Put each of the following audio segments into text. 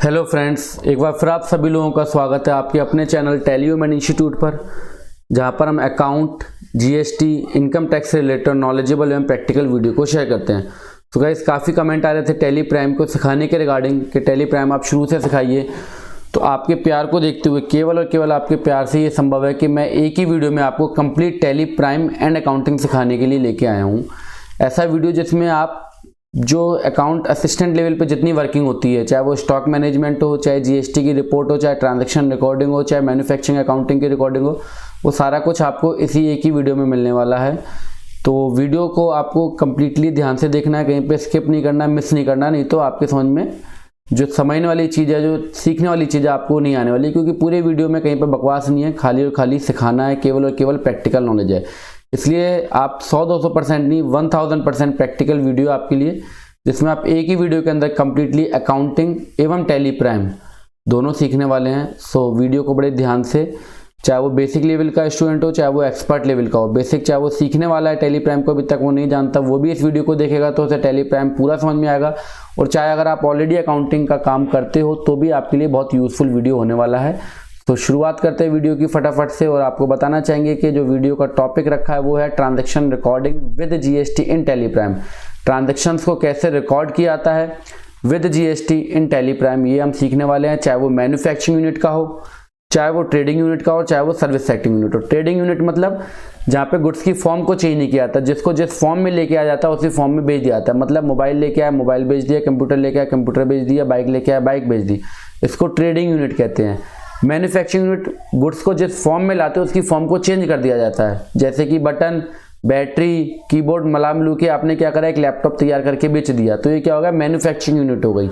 Hello friends, एक बार फिर आप सभी लोगों का स्वागत है आपके अपने चैनल टैली ह्यूमन इंस्टीट्यूट पर, जहां पर हम अकाउंट, जीएसटी, इनकम टैक्स से रिलेटेड नॉलेजेबल एवं प्रैक्टिकल वीडियो को शेयर करते हैं। तो गाइस काफ़ी कमेंट आ रहे थे टैली प्राइम को सिखाने के रिगार्डिंग कि टैली प्राइम आप शुरू से सिखाइए। तो आपके प्यार को देखते हुए केवल और केवल आपके प्यार से ये संभव है कि मैं एक ही वीडियो में आपको complete tally prime and accounting सिखाने के लिए लेके आया हूँ। ऐसा वीडियो जिसमें आप जो अकाउंट असिस्टेंट लेवल पे जितनी वर्किंग होती है, चाहे वो स्टॉक मैनेजमेंट हो, चाहे जीएसटी की रिपोर्ट हो, चाहे ट्रांजैक्शन रिकॉर्डिंग हो, चाहे मैन्युफैक्चरिंग अकाउंटिंग की रिकॉर्डिंग हो, वो सारा कुछ आपको इसी एक ही वीडियो में मिलने वाला है। तो वीडियो को आपको कम्प्लीटली ध्यान से देखना है, कहीं पे स्किप नहीं करना, मिस नहीं करना, नहीं तो आपके समझ में जो समझने वाली चीज़ है, जो सीखने वाली चीज़ है, आपको नहीं आने वाली। क्योंकि पूरे वीडियो में कहीं पर बकवास नहीं है, खाली और खाली सिखाना है, केवल और केवल प्रैक्टिकल नॉलेज है। इसलिए आप 100-200% नहीं, 1000% प्रैक्टिकल वीडियो आपके लिए, जिसमें आप एक ही वीडियो के अंदर कंप्लीटली अकाउंटिंग एवं टैली प्राइम दोनों सीखने वाले हैं। सो वीडियो को बड़े ध्यान से, चाहे वो बेसिक लेवल का स्टूडेंट हो, चाहे वो एक्सपर्ट लेवल का हो, बेसिक चाहे वो सीखने वाला है टैली प्राइम को अभी तक वो नहीं जानता, वो भी इस वीडियो को देखेगा तो उसे टैली प्राइम पूरा समझ में आएगा। और चाहे अगर आप ऑलरेडी अकाउंटिंग का काम करते हो तो भी आपके लिए बहुत यूजफुल वीडियो होने वाला है। तो शुरुआत करते हैं वीडियो की फटाफट से, और आपको बताना चाहेंगे कि जो वीडियो का टॉपिक रखा है वो है transaction recording with GST in tally prime. Transactions को कैसे रिकॉर्ड किया जाता है with GST in tally prime, ये हम सीखने वाले हैं। चाहे वो मैन्युफैक्चरिंग यूनिट का हो, चाहे वो ट्रेडिंग यूनिट का हो, चाहे वो सर्विस सेक्टिंग यूनिट हो। ट्रेडिंग यूनिट मतलब जहाँ पे गुड्स की फॉर्म को चेंज नहीं किया जाता, जिसको जिस फॉर्म में लेके आ जाता है उसी फॉर्म में बेच दिया जाता है। मतलब मोबाइल लेके आया, मोबाइल बेच दिया, कंप्यूटर लेके आया, कंप्यूटर बेच दिया, बाइक लेके आया, बाइक बेच दी, इसको ट्रेडिंग यूनिट कहते हैं। मैन्युफैक्चरिंग यूनिट गुड्स को जिस फॉर्म में लाते हैं उसकी फॉर्म को चेंज कर दिया जाता है, जैसे कि बटन, बैटरी, कीबोर्ड मला मिलू के आपने क्या करा, एक लैपटॉप तैयार करके बेच दिया, तो ये क्या होगा, मैन्युफैक्चरिंग यूनिट हो गई।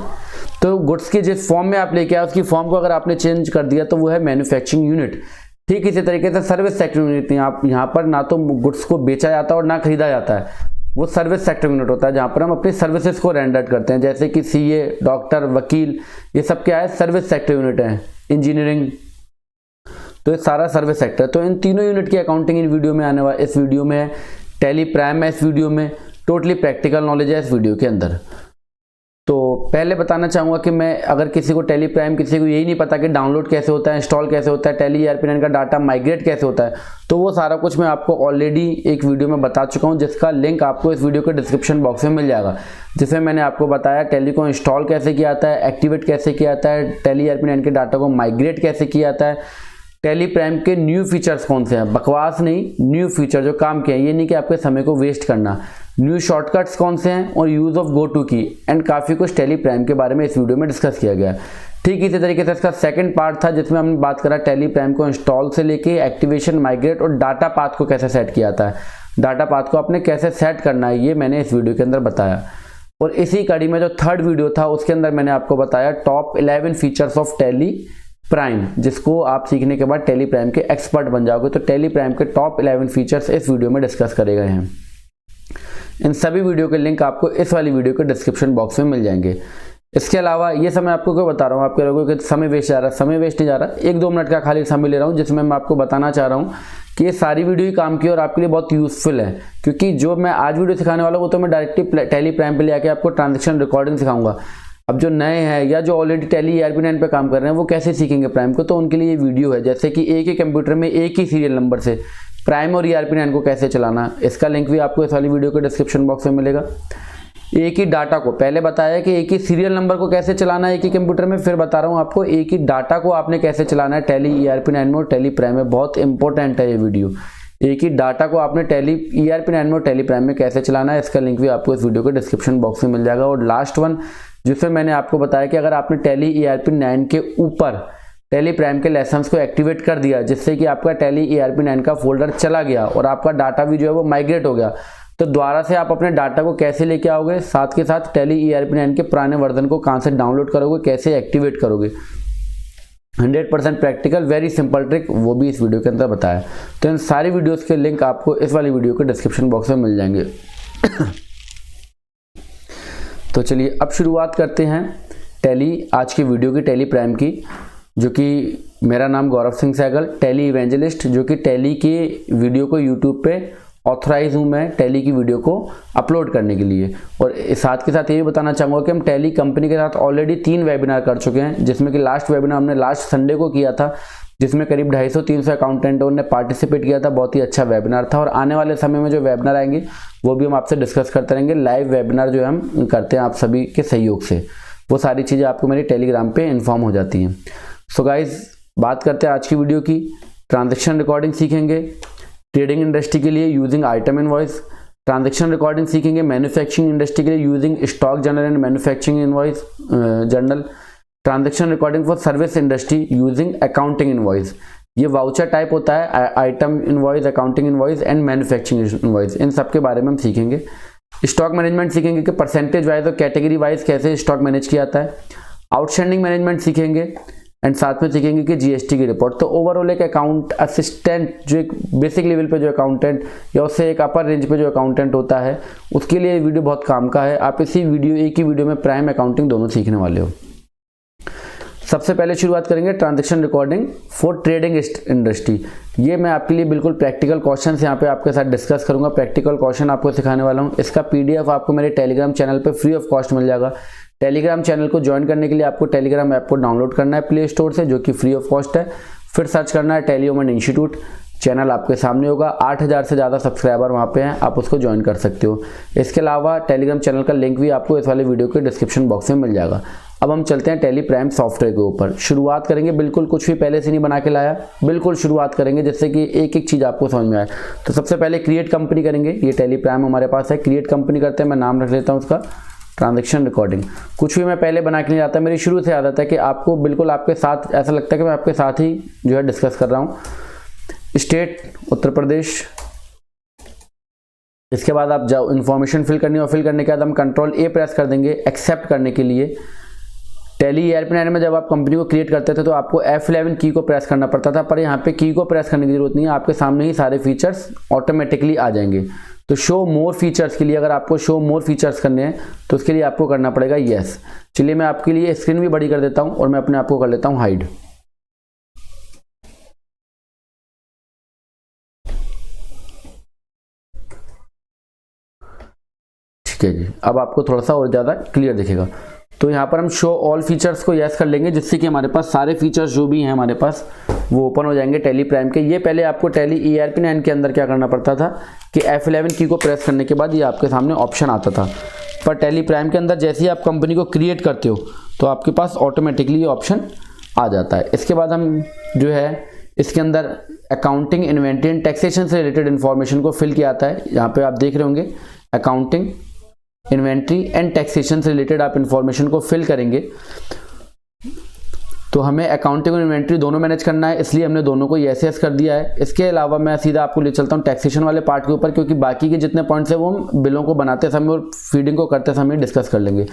तो गुड्स की जिस फॉर्म में आप लेके आए उसकी फॉर्म को अगर आपने चेंज कर दिया तो वो है मैन्युफैक्चरिंग यूनिट। ठीक इसी तरीके से सर्विस सेक्टर यूनिट, आप यहाँ पर ना तो गुड्स को बेचा जाता है और ना खरीदा जाता है, वो सर्विस सेक्टर यूनिट होता है जहाँ पर हम अपनी सर्विसेज को रेंडर करते हैं, जैसे कि सीए, डॉक्टर, वकील, ये सब क्या है, सर्विस सेक्टर यूनिट है। इंजीनियरिंग, तो ये सारा सर्विस सेक्टर। तो इन तीनों यूनिट की अकाउंटिंग इन वीडियो में आने वाला, इस वीडियो में है। टैली प्राइम है इस वीडियो में, टोटली प्रैक्टिकल नॉलेज है इस वीडियो के अंदर। तो पहले बताना चाहूँगा कि मैं अगर किसी को टैली प्राइम, किसी को यही नहीं पता कि डाउनलोड कैसे होता है, इंस्टॉल कैसे होता है, टैली ERP9 का डाटा माइग्रेट कैसे होता है, तो वो सारा कुछ मैं आपको ऑलरेडी एक वीडियो में बता चुका हूँ, जिसका लिंक आपको इस वीडियो के डिस्क्रिप्शन बॉक्स में मिल जाएगा, जिसमें मैंने आपको बताया टैली को इंस्टॉल कैसे किया जाता है, एक्टिवेट कैसे किया जाता है, टैली ERP9 के डाटा को माइग्रेट कैसे किया जाता है, टैली प्राइम के न्यू फीचर्स कौन से हैं, बकवास नहीं, न्यू फीचर जो काम के हैं, ये नहीं कि आपके समय को वेस्ट करना, न्यू शॉर्टकट्स कौन से हैं, और यूज ऑफ गो टू की, एंड काफ़ी कुछ टैली प्राइम के बारे में इस वीडियो में डिस्कस किया गया है। ठीक इसी तरीके से इसका सेकंड पार्ट था जिसमें हमने बात करा टैली प्राइम को इंस्टॉल से लेके एक्टिवेशन, माइग्रेट और डाटा पाथ को कैसे सेट किया जाता है, डाटा पाथ को आपने कैसे सेट करना है, ये मैंने इस वीडियो के अंदर बताया। और इसी कड़ी में जो थर्ड वीडियो था उसके अंदर मैंने आपको बताया top 11 features of tally prime, जिसको आप सीखने के बाद टैली प्राइम के एक्सपर्ट बन जाओगे। तो टैली प्राइम के टॉप 11 फीचर्स इस वीडियो में डिस्कस करे गए हैं। इन सभी वीडियो के लिंक आपको इस वाली वीडियो के डिस्क्रिप्शन बॉक्स में मिल जाएंगे। इसके अलावा ये समय आपको क्यों बता रहा हूँ, आपके लोगों के समय वेस्ट जा रहा है, समय वेस्ट नहीं जा रहा, 1-2 मिनट का खाली समय ले रहा हूँ, जिसमें मैं आपको बताना चाह रहा हूँ कि ये सारी वीडियो ही काम की और आपके लिए बहुत यूजफुल है। क्योंकि जो मैं आज वीडियो सिखाने वाला हूँ वो तो मैं डायरेक्टली टैली प्राइम पे ले आके आपको ट्रांजैक्शन रिकॉर्डिंग सिखाऊंगा। अब जो नए हैं या जो ऑलरेडी टैली ERP9 पे काम कर रहे हैं वो कैसे सीखेंगे प्राइम को, तो उनके लिए ये वीडियो है। जैसे कि एक ही कंप्यूटर में एक ही सीरियल नंबर से प्राइम और ERP9 को कैसे चलाना, इसका लिंक भी आपको इस वाली वीडियो के डिस्क्रिप्शन बॉक्स में मिलेगा। एक ही डाटा को, पहले बताया कि एक ही सीरियल नंबर को कैसे चलाना है एक ही कंप्यूटर में, फिर बता रहा हूँ आपको एक ही डाटा को आपने कैसे चलाना है टैली ERP9 में और टैली प्राइम में। बहुत इंपॉर्टेंट है ये वीडियो, एक ही डाटा को आपने टैली ERP9 में और टैली प्राइम में कैसे चलाना है, इसका लिंक भी आपको इस वीडियो के डिस्क्रिप्शन बॉक्स में मिल जाएगा। और लास्ट वन जिसमें मैंने आपको बताया कि अगर आपने टैली ERP9 के ऊपर टैली प्राइम के लेसन्स को एक्टिवेट कर दिया, जिससे कि आपका टैली ERP9 का फोल्डर चला गया और आपका डाटा भी जो है वो माइग्रेट हो गया, तो दोबारा से आप अपने डाटा को कैसे लेके आओगे, साथ के साथ टैली ERP9 के पुराने वर्जन को कहाँ से डाउनलोड करोगे, कैसे एक्टिवेट करोगे, 100% प्रैक्टिकल, वेरी सिंपल ट्रिक, वो भी इस वीडियो के अंदर बताया। तो इन सारी वीडियोस के लिंक आपको इस वाली वीडियो के डिस्क्रिप्शन बॉक्स में मिल जाएंगे। तो चलिए अब शुरुआत करते हैं टैली, आज की वीडियो की टैली प्राइम की, जो कि मेरा नाम गौरव सिंह सहगल, टैली इवेंजलिस्ट, जो कि टैली के वीडियो को यूट्यूब पे ऑथराइज हूँ मैं टैली की वीडियो को अपलोड करने के लिए। और साथ के साथ ये भी बताना चाहूँगा कि हम टैली कंपनी के साथ ऑलरेडी 3 वेबिनार कर चुके हैं, जिसमें कि लास्ट वेबिनार हमने लास्ट संडे को किया था, जिसमें करीब 250-300 अकाउंटेंटों ने पार्टिसिपेट किया था। बहुत ही अच्छा वेबिनार था। और आने वाले समय में जो वेबिनार आएंगे वो भी हम आपसे डिस्कस करते रहेंगे। लाइव वेबिनार जो हम करते हैं आप सभी के सहयोग से, वो सारी चीज़ें आपको मेरी टेलीग्राम पे इन्फॉर्म हो जाती हैं। सो गाइज, बात करते हैं आज की वीडियो की। ट्रांजैक्शन रिकॉर्डिंग सीखेंगे ट्रेडिंग इंडस्ट्री के लिए using item invoice. Transaction recording सीखेंगे मैन्युफैक्चरिंग इंडस्ट्री के लिए using stock journal and manufacturing invoice journal. Transaction recording for service industry using accounting invoice. ये वाउचर टाइप होता है, item invoice, accounting invoice and manufacturing invoice. इन सब के बारे में हम सीखेंगे। स्टॉक मैनेजमेंट सीखेंगे कि परसेंटेज वाइज और कैटेगरी वाइज कैसे स्टॉक मैनेज किया जाता है। आउटस्टैंडिंग मैनेजमेंट सीखेंगे एंड साथ में सीखेंगे कि जीएसटी की रिपोर्ट। तो ओवरऑल एक अकाउंट असिस्टेंट जो एक बेसिक लेवल पे जो अकाउंटेंट या उससे एक अपर रेंज पे जो अकाउंटेंट होता है, उसके लिए ये वीडियो बहुत काम का है। आप इसी वीडियो एक ही वीडियो में प्राइम अकाउंटिंग दोनों सीखने वाले हो। सबसे पहले शुरुआत करेंगे transaction recording for trading industry. ये मैं आपके लिए बिल्कुल प्रैक्टिकल क्वेश्चन यहाँ पे आपके साथ डिस्कस करूंगा। प्रैक्टिकल क्वेश्चन आपको सिखाने वाला हूँ। इसका पीडीएफ आपको मेरे टेलीग्राम चैनल पे फ्री ऑफ कॉस्ट मिल जाएगा। टेलीग्राम चैनल को ज्वाइन करने के लिए आपको टेलीग्राम ऐप को डाउनलोड करना है प्ले स्टोर से, जो कि फ्री ऑफ कॉस्ट है। फिर सर्च करना है टैली वुमेन इंस्टीट्यूट। चैनल आपके सामने होगा। 8000 से ज़्यादा सब्सक्राइबर वहाँ पे हैं, आप उसको ज्वाइन कर सकते हो। इसके अलावा टेलीग्राम चैनल का लिंक भी आपको इस वाले वीडियो के डिस्क्रिप्शन बॉक्स में मिल जाएगा। अब हम चलते हैं टैली प्राइम सॉफ्टवेयर के ऊपर। शुरुआत करेंगे, बिल्कुल कुछ भी पहले से नहीं बना के लाया, बिल्कुल शुरुआत करेंगे जिससे कि एक एक चीज़ आपको समझ में आए। तो सबसे पहले क्रिएट कंपनी करेंगे। ये टैली प्राइम हमारे पास है। क्रिएट कंपनी करते हैं, मैं नाम रख लेता हूँ उसका ट्रांजैक्शन रिकॉर्डिंग। कुछ भी मैं पहले बना के नहीं जाता, मेरी शुरू से आदत है कि आपको बिल्कुल आपके साथ ऐसा लगता है कि मैं आपके साथ ही जो है डिस्कस कर रहा हूँ। स्टेट उत्तर प्रदेश। इसके बाद आप जाओ इन्फॉर्मेशन फिल करनी है, और फिल करने के बाद हम कंट्रोल ए प्रेस कर देंगे एक्सेप्ट करने के लिए। टैली ERP9 में जब आप कंपनी को क्रिएट करते थे तो आपको F11 की को प्रेस करना पड़ता था, पर यहाँ पे की को प्रेस करने की जरूरत नहीं है। आपके सामने ही सारे फीचर्स ऑटोमेटिकली आ जाएंगे। तो शो मोर फीचर्स के लिए, अगर आपको शो मोर फीचर्स करने हैं तो उसके लिए आपको करना पड़ेगा यस। चलिए मैं आपके लिए स्क्रीन भी बड़ी कर देता हूँ और मैं अपने आप को कर लेता हूँ हाइड। ठीक है जी, अब आपको थोड़ा सा और ज़्यादा क्लियर दिखेगा। तो यहाँ पर हम शो ऑल फीचर्स को यस कर लेंगे, जिससे कि हमारे पास सारे फीचर्स जो भी हैं हमारे पास वो ओपन हो जाएंगे टैली प्राइम के। ये पहले आपको टैली ERP9 के अंदर क्या करना पड़ता था कि F11 की को प्रेस करने के बाद ये आपके सामने ऑप्शन आता था, पर टैली प्राइम के अंदर जैसे ही आप कंपनी को क्रिएट करते हो तो आपके पास ऑटोमेटिकली ये ऑप्शन आ जाता है। इसके बाद हम जो है इसके अंदर अकाउंटिंग, इन्वेंट्री एंड टैक्सेशन से रिलेटेड इन्फॉर्मेशन को फिल किया आता है। यहाँ पे आप देख रहे होंगे अकाउंटिंग, इन्वेंट्री एंड टैक्सेशन से रिलेटेड आप इंफॉर्मेशन को फिल करेंगे। तो हमें अकाउंटिंग और इन्वेंट्री दोनों मैनेज करना है, इसलिए हमने दोनों को यस कर दिया है। इसके अलावा मैं सीधा आपको ले चलता हूँ टैक्सेशन वाले पार्ट के ऊपर, क्योंकि बाकी के जितने पॉइंट्स हैं वो हम बिलों को बनाते समय और फीडिंग को करते समय डिस्कस कर लेंगे।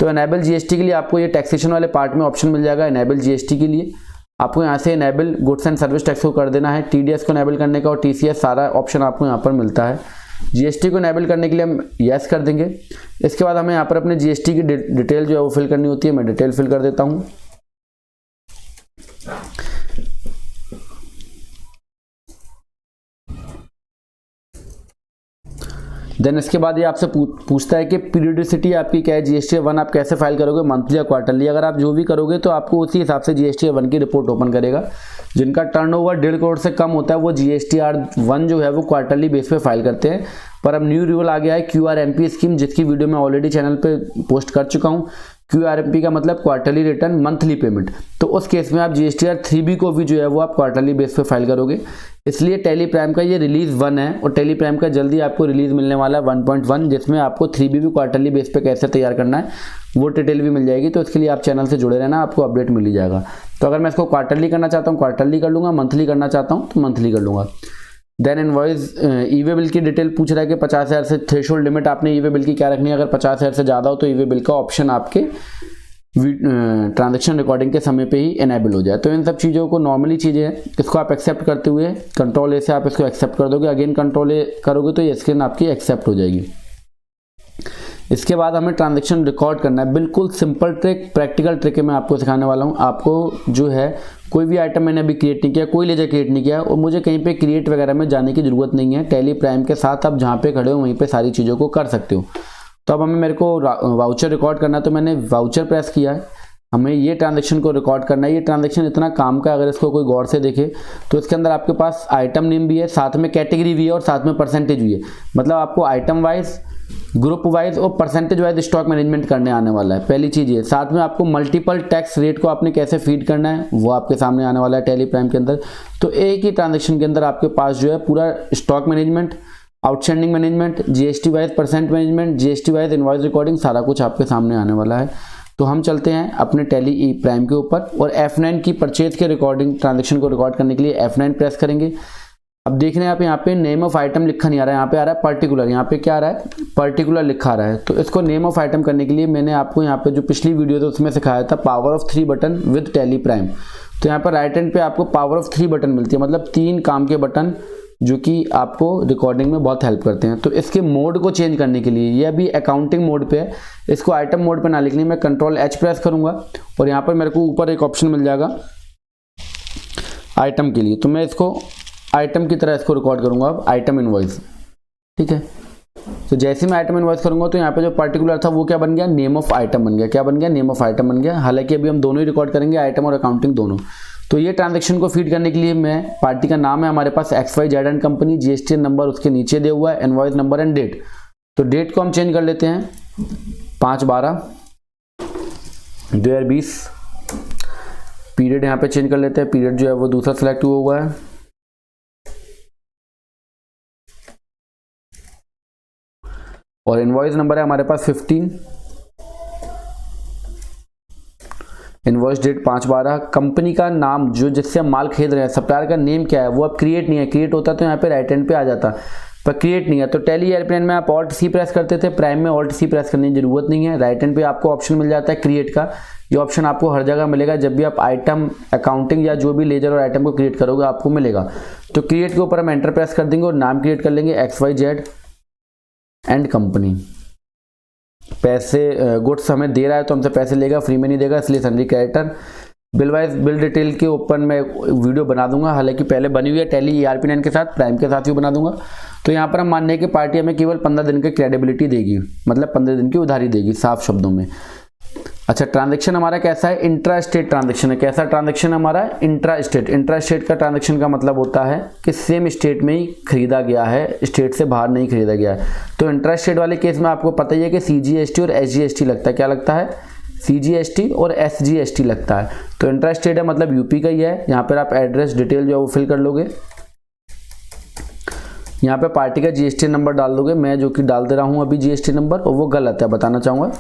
तो एनेबल जीएसटी के लिए आपको ये टैक्सेशन वाले पार्ट में ऑप्शन मिल जाएगा। एनेबल जीएसटी के लिए आपको यहाँ से enable goods and service tax को कर देना है, टीडीएस को एनेबल करने का और टीसीएस, सारा ऑप्शन आपको यहाँ पर मिलता है। जीएसटी को एनेबल करने के लिए हम यस कर देंगे। इसके बाद हमें यहाँ पर अपने जीएसटी की डिटेल जो है वो फिल करनी होती है। मैं डिटेल फिल कर देता हूँ। देन इसके बाद ये आपसे पूछता है कि पीरियडिसिटी आपकी क्या है, GST-1 आप कैसे फाइल करोगे, मंथली या क्वार्टरली। अगर आप जो भी करोगे तो आपको उसी हिसाब से GST-1 की रिपोर्ट ओपन करेगा। जिनका टर्नओवर 1.5 करोड़ से कम होता है वो GST-1 जो है वो क्वार्टरली बेस पे फाइल करते हैं। पर अब न्यू रूल आ गया है QRMP स्कीम, जिसकी वीडियो मैं ऑलरेडी चैनल पे पोस्ट कर चुका हूँ। QRMP का मतलब क्वार्टरली रिटर्न मंथली पेमेंट। तो उस केस में आप GST-3B को भी जो है वो आप क्वार्टरली बेस पे फाइल करोगे। इसलिए टैली प्राइम का ये रिलीज 1 है और टैली प्राइम का जल्दी आपको रिलीज मिलने वाला है 1.1, जिसमें आपको 3B भी क्वार्टरली बेस पे कैसे तैयार करना है वो डिटेल भी मिल जाएगी। तो इसके लिए आप चैनल से जुड़े रहना, आपको अपडेट मिल ही जाएगा। तो अगर मैं इसको क्वार्टरली करना चाहता हूँ क्वार्टरली कर लूँगा, मंथली करना चाहता हूँ तो मंथली कर लूँगा। देन इनवॉइस ई-वे बिल की डिटेल पूछ रहा है कि 50,000 से थ्रेशोल्ड लिमिट आपने ई-वे बिल की क्या रखनी है। अगर 50,000 से ज़्यादा हो तो ई-वे बिल का ऑप्शन आपके ट्रांजैक्शन रिकॉर्डिंग के समय पे ही इनेबल हो जाए। तो इन सब चीज़ों को नॉर्मली चीज़ें हैं, इसको आप एक्सेप्ट करते हुए कंट्रोल ए से आप इसको एक्सेप्ट कर दोगे। अगेन कंट्रोल ए करोगे तो ये स्क्रीन आपकी एक्सेप्ट हो जाएगी। इसके बाद हमें ट्रांजैक्शन रिकॉर्ड करना है। बिल्कुल सिंपल ट्रिक, प्रैक्टिकल ट्रिक है मैं आपको सिखाने वाला हूँ। आपको जो है कोई भी आइटम मैंने अभी क्रिएट नहीं किया, कोई लेजर क्रिएट नहीं किया और मुझे कहीं पे क्रिएट वगैरह में जाने की ज़रूरत नहीं है। टैली प्राइम के साथ आप जहाँ पे खड़े हो वहीं पे सारी चीज़ों को कर सकते हो। तो अब हमें मेरे को वाउचर रिकॉर्ड करना है, तो मैंने वाउचर प्रेस किया है। हमें ये ट्रांजैक्शन को रिकॉर्ड करना है। ये ट्रांजैक्शन इतना काम का, अगर इसको कोई गौर से देखे तो इसके अंदर आपके पास आइटम नेम भी है, साथ में कैटेगरी भी है और साथ में परसेंटेज भी है। मतलब आपको आइटम वाइज, ग्रुप वाइज और परसेंटेज वाइज स्टॉक मैनेजमेंट करने आने वाला है। पहली चीज़ ये, साथ में आपको मल्टीपल टैक्स रेट को आपने कैसे फीड करना है वो आपके सामने आने वाला है टैली प्राइम के अंदर। तो एक ही ट्रांजैक्शन के अंदर आपके पास जो है पूरा stock management, outstanding management, GST wise percent management, GST wise invoice recording, सारा कुछ आपके सामने आने वाला है। तो हम चलते हैं अपने टैली प्राइम के ऊपर और F9 की परचेज के रिकॉर्डिंग ट्रांजैक्शन को रिकॉर्ड करने के लिए F9 प्रेस करेंगे। अब देख रहे हैं आप यहाँ पे नेम ऑफ आइटम लिखा नहीं आ रहा है, यहाँ पे आ रहा है पर्टिकुलर। यहाँ पे क्या आ रहा है, पर्टिकुलर लिखा आ रहा है। तो इसको नेम ऑफ आइटम करने के लिए मैंने आपको यहाँ पे जो पिछली वीडियो थी उसमें सिखाया था power of 3 button with tally prime. तो यहाँ पर राइट हैंड पे आपको पावर ऑफ 3 बटन मिलती है, मतलब 3 काम के बटन जो कि आपको रिकॉर्डिंग में बहुत हेल्प करते हैं। तो इसके मोड को चेंज करने के लिए, ये अभी अकाउंटिंग मोड पे है, इसको आइटम मोड पे ना लिखने मैं Ctrl+H प्रेस करूंगा और यहाँ पर मेरे को ऊपर एक ऑप्शन मिल जाएगा आइटम के लिए। तो मैं इसको आइटम की तरह इसको रिकॉर्ड करूंगा अब, आइटम इनवॉइस। ठीक है, तो जैसे मैं आइटम इनवॉइस करूंगा तो यहाँ पे जो पर्टिकुलर था वो क्या बन गया, नेम ऑफ आइटम बन गया। क्या बन गया, नेम ऑफ आइटम बन गया। हालांकि अभी हम दोनों ही रिकॉर्ड करेंगे, आइटम और अकाउंटिंग दोनों। तो ये ट्रांजैक्शन को फीड करने के लिए मैं, पार्टी का नाम है हमारे पास XYZ and company, GST number उसके नीचे दिया हुआ है, इनवॉइस नंबर एंड डेट। तो डेट को हम चेंज कर लेते हैं 5/12/2020। पीरियड यहाँ पे चेंज कर लेते हैं, पीरियड जो है वो दूसरा सिलेक्ट हुआ है। और इनवॉइस नंबर है हमारे पास 15, इनवॉइस डेट 5/12। कंपनी का नाम जो जिससे हम माल खरीद रहे हैं, सप्लायर का नेम क्या है वो अब क्रिएट नहीं है। क्रिएट होता तो यहाँ पे राइट हैंड पे आ जाता, पर क्रिएट नहीं है। तो टैली एयरप्लेन में आप Alt+C प्रेस करते थे, प्राइम में Alt+C प्रेस करने की जरूरत नहीं है। राइट हैंड पे आपको ऑप्शन मिल जाता है क्रिएट का। ये ऑप्शन आपको हर जगह मिलेगा, जब भी आप आइटम, अकाउंटिंग या जो भी लेजर और आइटम को क्रिएट करोगे आपको मिलेगा। तो क्रिएट के ऊपर हम एंटर प्रेस कर देंगे और नाम क्रिएट कर लेंगे XYZ एंड कंपनी। पैसे, गुड्स हमें दे रहा है तो हमसे पैसे लेगा, फ्री में नहीं देगा, इसलिए sundry creditor. Bill wise, bill detail के ऊपर मैं वीडियो बना दूंगा, हालांकि पहले बनी हुई है टैली ERP9 के साथ, प्राइम के साथ भी बना दूंगा। तो यहाँ पर हम मान लें कि पार्टी हमें केवल 15 दिन की क्रेडिबिलिटी देगी, मतलब 15 दिन की उधारी देगी, साफ शब्दों में। अच्छा, ट्रांजैक्शन हमारा कैसा है, इंट्रा स्टेट ट्रांजैक्शन है। कैसा ट्रांजैक्शन हमारा, इंट्रा स्टेट। इंट्रा स्टेट का ट्रांजैक्शन का मतलब होता है कि सेम स्टेट में ही खरीदा गया है, स्टेट से बाहर नहीं खरीदा गया है। तो इंट्रा स्टेट वाले केस में आपको पता ही है कि CGST और SGST लगता है। क्या लगता है, CGST और SGST लगता है। तो इंट्रा स्टेट है मतलब यूपी का ही है। यहाँ पर आप एड्रेस डिटेल जो है वो फिल कर लोगे, यहाँ पे पार्टी का GST नंबर डाल दोगे। मैं जो कि डाल दे रहा हूँ अभी GST नंबर, और वो गलत है, बताना चाहूँगा।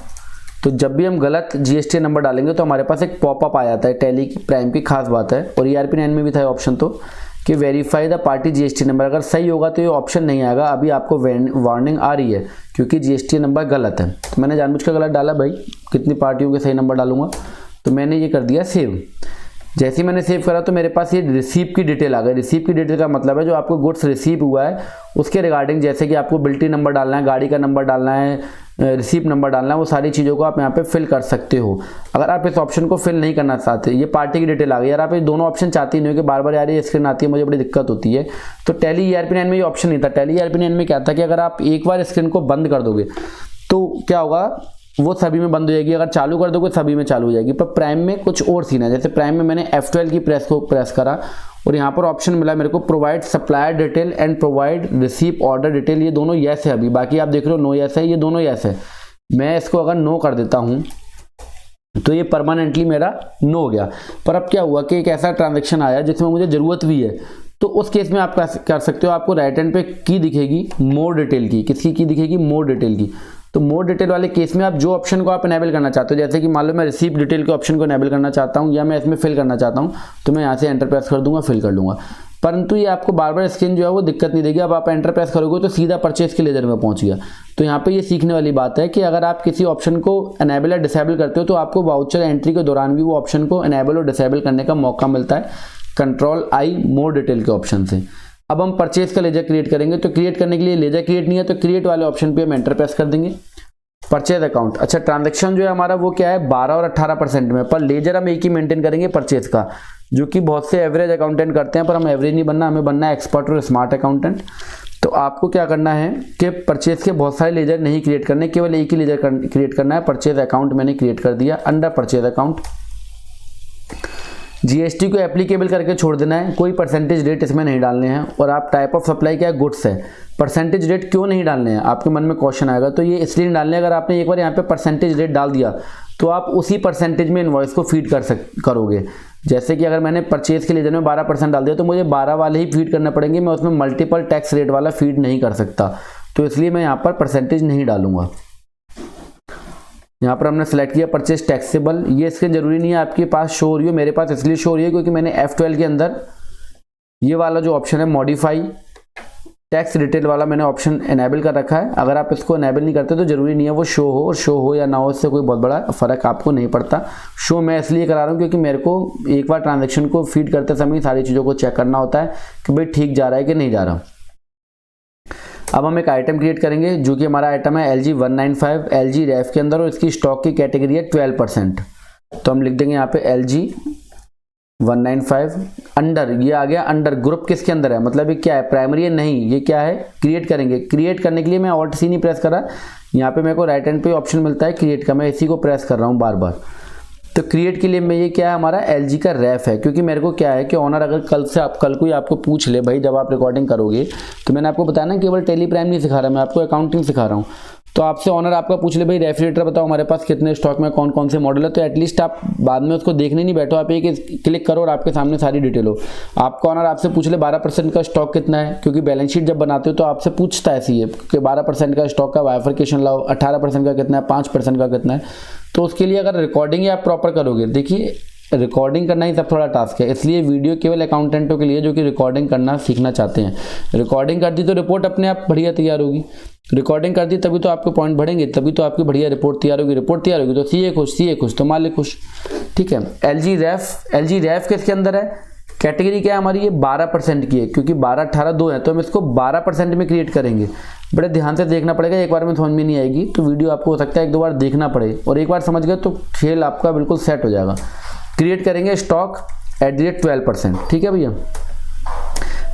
तो जब भी हम गलत GST नंबर डालेंगे तो हमारे पास एक पॉपअप आ जाता है। टैली की प्राइम की खास बात है, और ERP9 में भी था ऑप्शन, तो कि verify the party GST number. अगर सही होगा तो ये ऑप्शन नहीं आएगा, अभी आपको वार्निंग आ रही है क्योंकि GST नंबर गलत है। तो मैंने जानबूझकर गलत डाला भाई, कितनी पार्टियों के सही नंबर डालूंगा। तो मैंने ये कर दिया सेव। जैसे ही मैंने सेव करा तो मेरे पास ये रिसीप की डिटेल आ गई। रिसीप की डिटेल का मतलब है जो आपको गुड्स रिसीव हुआ है उसके रिगार्डिंग, जैसे कि आपको बिल्टी नंबर डालना है, गाड़ी का नंबर डालना है, रिसीप नंबर डालना है, वो सारी चीज़ों को आप यहाँ पे फिल कर सकते हो। अगर आप इस ऑप्शन को फिल नहीं करना चाहते, ये पार्टी की डिटेल आ गई, यार आप ये दोनों ऑप्शन चाहती नहीं हो कि बार बार यार ये स्क्रीन आती है, मुझे बड़ी दिक्कत होती है। तो टैली ERP9 में ये ऑप्शन नहीं था। टैली ERP9 में क्या था कि अगर आप एक बार स्क्रीन को बंद कर दोगे तो क्या होगा, वो सभी में बंद हो जाएगी। अगर चालू कर दोगे सभी में चालू हो जाएगी। पर प्राइम में कुछ और सीन है। जैसे प्राइम में मैंने F12 की प्रेस करा और यहाँ पर ऑप्शन मिला मेरे को provide supplier detail and provide receipt order detail. ये दोनों येस है अभी, बाकी आप देख रहे हो नो येस है, ये दोनों येस है। मैं इसको अगर नो कर देता हूँ तो ये परमानेंटली मेरा नो हो गया। पर अब क्या हुआ कि एक ऐसा ट्रांजेक्शन आया जिसमें मुझे ज़रूरत भी है, तो उस केस में आप कर सकते हो। आपको राइट हैंड पे की दिखेगी मोर डिटेल की। किसकी की दिखेगी, मोर डिटेल की। तो मोर डिटेल वाले केस में आप जो ऑप्शन को आप इनेबल करना चाहते हो, जैसे कि मान लो मैं रिसीप डिटेल के ऑप्शन को इनेबल करना चाहता हूँ या मैं इसमें फिल करना चाहता हूँ, तो मैं यहाँ से एंटर प्रेस कर दूंगा, फिल कर लूँगा। परंतु ये आपको बार बार स्क्रीन जो है वो दिक्कत नहीं देगी। अब आप एंटर प्रेस करोगे तो सीधा परचेज के लेजर में पहुंच गया। तो यहाँ पे ये सीखने वाली बात है कि अगर आप किसी ऑप्शन को इनेबल या डिसेबल करते हो तो आपको वाउचर एंट्री के दौरान भी वो ऑप्शन को इनेबल और डिसेबल करने का मौका मिलता है Ctrl+I मोर डिटेल के ऑप्शन से। अब हम परचेज का लेजर क्रिएट करेंगे, तो क्रिएट करने के लिए लेजर क्रिएट नहीं है तो क्रिएट वाले ऑप्शन पे हम एंटर प्रेस कर देंगे। परचेज अकाउंट, अच्छा ट्रांजैक्शन जो है हमारा वो क्या है 12 और 18% में, पर लेजर हम एक ही मेंटेन करेंगे परचेज का, जो कि बहुत से एवरेज अकाउंटेंट करते हैं, पर हम एवरेज नहीं बनना, हमें बनना है एक्सपर्ट और स्मार्ट अकाउंटेंट। तो आपको क्या करना है कि परचेज के बहुत सारे लेजर नहीं क्रिएट करने, केवल एक ही लेजर क्रिएट करना है। परचेज अकाउंट मैंने क्रिएट कर दिया अंडर परचेज अकाउंट। जीएसटी को एप्लीकेबल करके छोड़ देना है, कोई परसेंटेज रेट इसमें नहीं डालने हैं। और आप टाइप ऑफ सप्लाई क्या है, गुड्स है, परसेंटेज रेट क्यों नहीं डालने हैं, आपके मन में क्वेश्चन आएगा। तो ये इसलिए नहीं डालने, अगर आपने एक बार यहाँ पे परसेंटेज रेट डाल दिया तो आप उसी परसेंटेज में इनवॉइस को फीड करोगे। जैसे कि अगर मैंने परचेज के लेजर में 12% डाल दिया तो मुझे 12 वाले ही फीड करने पड़ेंगे, मैं उसमें मल्टीपल टैक्स रेट वाला फीड नहीं कर सकता, तो इसलिए मैं यहाँ पर परसेंटेज नहीं डालूंगा। यहाँ पर हमने सेलेक्ट किया परचेज टैक्सेबल, ये इसके जरूरी नहीं है आपके पास शो हो रही हो, मेरे पास इसलिए शो हो रही है क्योंकि मैंने F12 के अंदर ये वाला जो ऑप्शन है मॉडिफाई टैक्स डिटेल वाला मैंने ऑप्शन इनेबल कर रखा है। अगर आप इसको इनेबल नहीं करते तो जरूरी नहीं है वो शो हो, और शो हो या ना हो इससे कोई बहुत बड़ा फर्क आपको नहीं पड़ता। शो मैं इसलिए करा रहा हूँ क्योंकि मेरे को एक बार ट्रांजेक्शन को फीड करते समय सारी चीज़ों को चेक करना होता है कि भाई ठीक जा रहा है कि नहीं जा रहा। अब हम एक आइटम क्रिएट करेंगे जो कि हमारा आइटम है LG 195 LG रेफ के अंदर, और इसकी स्टॉक की कैटेगरी है 12%। तो हम लिख देंगे यहाँ पे LG 195 अंडर, ये आ गया अंडर। ग्रुप किसके अंदर है, मतलब ये क्या है, प्राइमरी है नहीं, ये क्या है क्रिएट करेंगे। क्रिएट करने के लिए मैं ऑल्ट सी नहीं प्रेस करा, यहाँ पे मेरे को राइट हैंड पे ऑप्शन मिलता है क्रिएट का, मैं इसी को प्रेस कर रहा हूँ बार बार। तो क्रिएट के लिए मैं ये क्या है हमारा LG का रेफ है, क्योंकि मेरे को क्या है कि ऑनर अगर कल को ही आपको पूछ ले भाई जब आप रिकॉर्डिंग करोगे, तो मैंने आपको बताया ना केवल टेली प्राइम नहीं सिखा रहा, मैं आपको अकाउंटिंग सिखा रहा हूँ। तो आपसे ऑनर आपका पूछ ले भाई रेफ्रिजरेटर बताओ हमारे पास कितने स्टॉक में कौन कौन से मॉडल है, तो एटलीस्ट आप बाद में उसको देखने नहीं बैठो, आप एक क्लिक करो और आपके सामने सारी डिटेल हो। आपका ऑनर आपसे पूछ ले 12% का स्टॉक कितना है, क्योंकि बैलेंस शीट जब बनाते हो तो आपसे पूछता है ऐसी है कि 12% का स्टॉक का बाइफरकेशन लाओ, 18% का कितना है, 5% का कितना है। तो उसके लिए अगर रिकॉर्डिंग आप प्रॉपर करोगे, देखिए रिकॉर्डिंग करना ही सब थोड़ा टास्क है, इसलिए वीडियो केवल अकाउंटेंटों के लिए जो कि रिकॉर्डिंग करना सीखना चाहते हैं। रिकॉर्डिंग कर दी तो रिपोर्ट अपने आप बढ़िया तैयार होगी, रिकॉर्डिंग कर दी तभी तो आपके पॉइंट बढ़ेंगे, तभी तो आपकी बढ़िया रिपोर्ट तैयार होगी। रिपोर्ट तैयार होगी तो सीए खुश तो मालिक खुश। ठीक है, LG रेफ किसके अंदर है, कैटेगरी क्या है हमारी, ये 12% की है, क्योंकि 12 18 2 है तो हम इसको 12% में क्रिएट करेंगे। बड़े ध्यान से देखना पड़ेगा, एक बार में समझ में नहीं आएगी तो वीडियो आपको हो सकता है 1-2 बार देखना पड़े, और एक बार समझ गए तो खेल आपका बिल्कुल सेट हो जाएगा। क्रिएट करेंगे स्टॉक @12%। ठीक है भैया,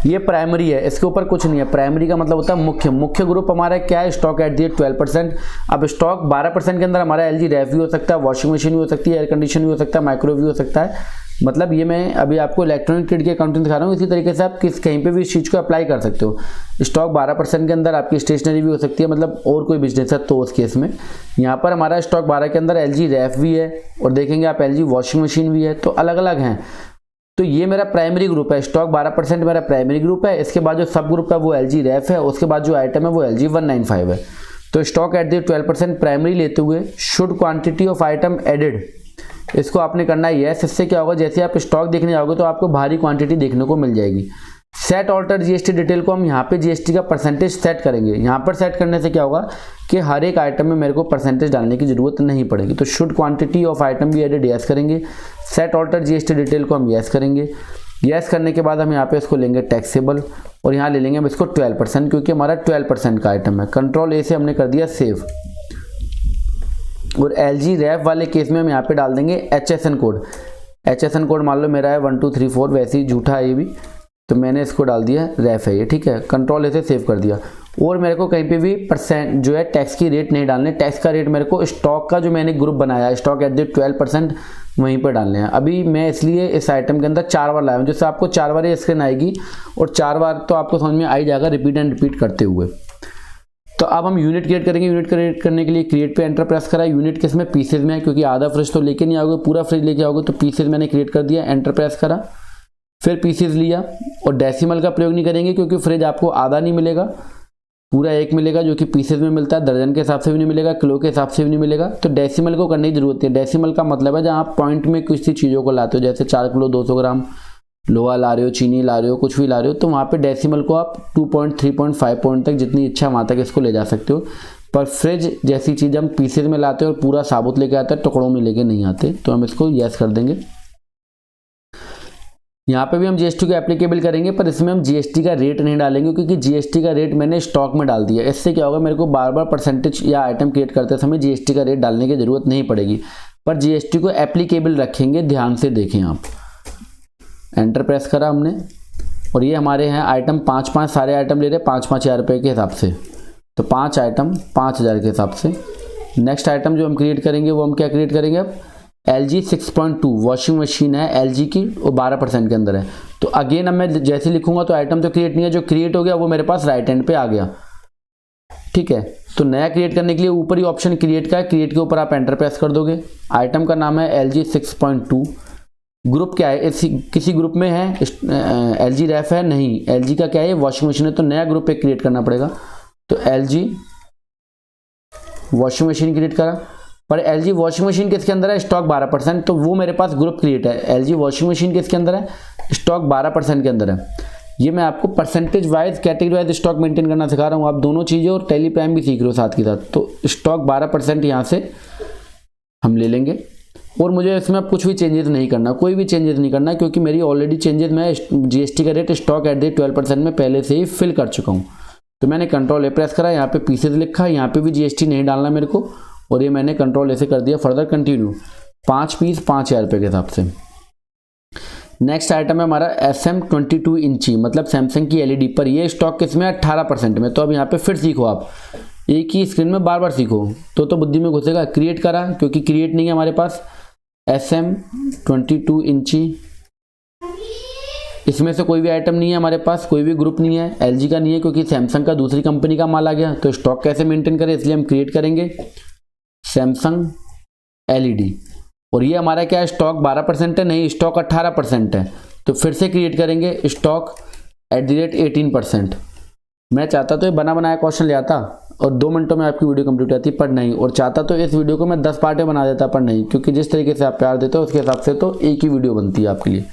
ये प्राइमरी है, इसके ऊपर कुछ नहीं है। प्राइमरी का मतलब होता है मुख्य ग्रुप हमारा क्या है, स्टॉक @12%। अब स्टॉक 12% के अंदर हमारा LG रेफ भी हो सकता है, वॉशिंग मशीन भी हो सकती है, एयर कंडीशन भी हो सकता है, माइक्रोवेव भी हो सकता है। मतलब ये मैं अभी आपको इलेक्ट्रॉनिक ट्रेड की अकाउंटिंग दिखा रहा हूँ, इसी तरीके से आप कहीं पे भी इस चीज़ को अप्लाई कर सकते हो। स्टॉक 12% के अंदर आपकी स्टेशनरी भी हो सकती है, मतलब और कोई बिजनेस है तो उस केस में। यहाँ पर हमारा स्टॉक 12 के अंदर LG रेफ भी है, और देखेंगे आप LG वॉशिंग मशीन भी है, तो अलग अलग हैं। तो ये मेरा प्राइमरी ग्रुप है, स्टॉक 12% मेरा प्राइमरी ग्रुप है। इसके बाद जो सब ग्रुप है वो LG रेफ है, उसके बाद जो आइटम है वो LG 195 है। तो स्टॉक @12% प्राइमरी लेते हुए should quantity of item added, इसको आपने करना ही है। इससे क्या होगा, जैसे आप स्टॉक देखने जाओगे तो आपको भारी क्वांटिटी देखने को मिल जाएगी। सेट ऑल्टर GST डिटेल को हम यहाँ पे GST का परसेंटेज सेट करेंगे। यहाँ पर सेट करने से क्या होगा कि हर एक आइटम में मेरे को परसेंटेज डालने की जरूरत नहीं पड़ेगी। तो शुड क्वांटिटी ऑफ आइटम भी एडेड यस करेंगे, सेट ऑल्टर GST डिटेल को हम यस करेंगे। यस करने के बाद हम यहाँ पे इसको लेंगे टैक्सेबल, और यहाँ ले लेंगे हम इसको 12%, क्योंकि हमारा 12% का आइटम है। कंट्रोल A से हमने कर दिया सेव। और LG रेफ वाले केस में हम यहाँ पे डाल देंगे HSN कोड। HSN कोड मान लो मेरा है 1 2 3 4, वैसे ही झूठा है ये भी, तो मैंने इसको डाल दिया, रेफ है ये। ठीक है, कंट्रोल A से सेव कर दिया। और मेरे को कहीं पे भी परसेंट जो है टैक्स की रेट नहीं डालने, टैक्स का रेट मेरे को स्टॉक का जो मैंने ग्रुप बनाया है स्टॉक @12% वहीं पर डालने हैं। अभी मैं इसलिए इस आइटम के अंदर 4 बार लाया हूँ, जिससे आपको 4 बार ये स्क्रीन आएगी, और 4 बार तो आपको समझ में आ ही जाएगा रिपीट एंड रिपीट करते हुए। तो अब हम यूनिट क्रिएट करेंगे। यूनिट क्रिएट करने के लिए क्रिएट पे एंटर प्रेस करा। यूनिट किस में, पीसेज में है, क्योंकि आधा फ्रिज तो लेके नहीं आओगे, पूरा फ्रिज लेके आओगे, तो पीसेज मैंने क्रिएट कर दिया, एंटर प्रेस करा। फिर पीसेज लिया, और डेसिमल का प्रयोग नहीं करेंगे क्योंकि फ्रिज आपको आधा नहीं मिलेगा, पूरा 1 मिलेगा, जो कि पीसेज में मिलता है। दर्जन के हिसाब से भी नहीं मिलेगा, किलो के हिसाब से भी नहीं मिलेगा। तो डेसिमल को करने की जरूरत है। डेसिमल का मतलब है जहाँ आप पॉइंट में किसी चीज़ों को लाते हो, जैसे 4 किलो 200 ग्राम लोहा ला रहे हो, चीनी ला रहे हो, कुछ भी ला रहे हो, तो वहाँ पे डेसिमल को आप 2 पॉइंट 3 पॉइंट 5 पॉइंट तक जितनी इच्छा वहाँ तक इसको ले जा सकते हो। पर फ्रिज जैसी चीज़ हम पीसेज में लाते हैं और पूरा साबुत लेके आते हैं, टुकड़ों में लेके नहीं आते, तो हम इसको यस कर देंगे। यहाँ पे भी हम जीएसटी को एप्लीकेबल करेंगे, पर इसमें हम जीएसटी का रेट नहीं डालेंगे, क्योंकि जीएसटी का रेट मैंने स्टॉक में डाल दिया। इससे क्या होगा, मेरे को बार बार परसेंटेज या आइटम क्रिएट करते समय जीएसटी का रेट डालने की जरूरत नहीं पड़ेगी। पर जीएसटी को एप्लीकेबल रखेंगे, ध्यान से देखें आप। एंटर प्रेस करा हमने और ये हमारे हैं आइटम 5 सारे आइटम ले रहे 5 हज़ार रुपये के हिसाब से। तो 5 आइटम 5,000 के हिसाब से। नेक्स्ट आइटम जो हम क्रिएट करेंगे वो हम क्या क्रिएट करेंगे, अब LG 6.2 वॉशिंग मशीन है LG की, वो 12% के अंदर है। तो अगेन अब मैं जैसे लिखूंगा तो आइटम तो क्रिएट नहीं है, जो क्रिएट हो गया वो मेरे पास राइट हैंड पे आ गया। ठीक है, तो नया क्रिएट करने के लिए ऊपर ही ऑप्शन क्रिएट का है, क्रिएट के ऊपर आप एंटर प्रेस कर दोगे। आइटम का नाम है LG 6.2। ग्रुप क्या है, किसी ग्रुप में है, LG रेफ है नहीं, LG का क्या है, वॉशिंग मशीन है, तो नया ग्रुप एक क्रिएट करना पड़ेगा। तो LG वॉशिंग मशीन क्रिएट करा, पर LG वॉशिंग मशीन किसके अंदर है, स्टॉक 12%, तो वो मेरे पास ग्रुप क्रिएट है। LG वॉशिंग मशीन किसके अंदर है, स्टॉक 12% के अंदर है। ये मैं आपको percentage wise category wise stock maintain करना सिखा रहा हूँ, आप दोनों चीज़ें और टैली प्राइम भी सीख रहे हो साथ के साथ। तो स्टॉक 12% यहाँ से हम ले लेंगे और मुझे इसमें अब कुछ भी चेंजेस नहीं करना, कोई भी चेंजेस नहीं करना, क्योंकि मेरी ऑलरेडी चेंजेस मैं जीएसटी का रेट स्टॉक एट द 12% में पहले से ही फिल कर चुका हूँ। तो मैंने कंट्रोल ए प्रेस करा, यहाँ पे पीसेज लिखा, यहाँ पे भी जीएसटी नहीं डालना मेरे को, और ये मैंने कंट्रोल ऐसे कर दिया। फर्दर कंटिन्यू 5 पीस 5,000 रुपये के हिसाब से। नेक्स्ट आइटम है हमारा SM22 इंची, मतलब सैमसंग की एलईडी, पर ये स्टॉक किस में है, 18% में। तो अब यहाँ पे फिर सीखो आप, एक ही स्क्रीन में बार बार सीखो तो बुद्धि में घुसेगा। क्रिएट करा, क्योंकि क्रिएट नहीं है हमारे पास, SM22 इंची, इसमें से कोई भी आइटम नहीं है हमारे पास, कोई भी ग्रुप नहीं है, LG का नहीं है क्योंकि सैमसंग का दूसरी कंपनी का माल आ गया। तो स्टॉक कैसे मेंटेन करें, इसलिए हम क्रिएट करेंगे सैमसंग LED, और ये हमारा क्या है, स्टॉक 12% है नहीं, स्टॉक 18% है। तो फिर से क्रिएट करेंगे स्टॉक @18%। मैं चाहता तो ये बना बनाया क्वेश्चन ले आता और 2 मिनटों में आपकी वीडियो कंप्लीट होती, पर नहीं, और चाहता तो इस वीडियो को मैं 10 पार्ट में बना देता, पर नहीं, क्योंकि जिस तरीके से आप प्यार देते हो उसके हिसाब से तो एक ही वीडियो बनती है आपके लिए।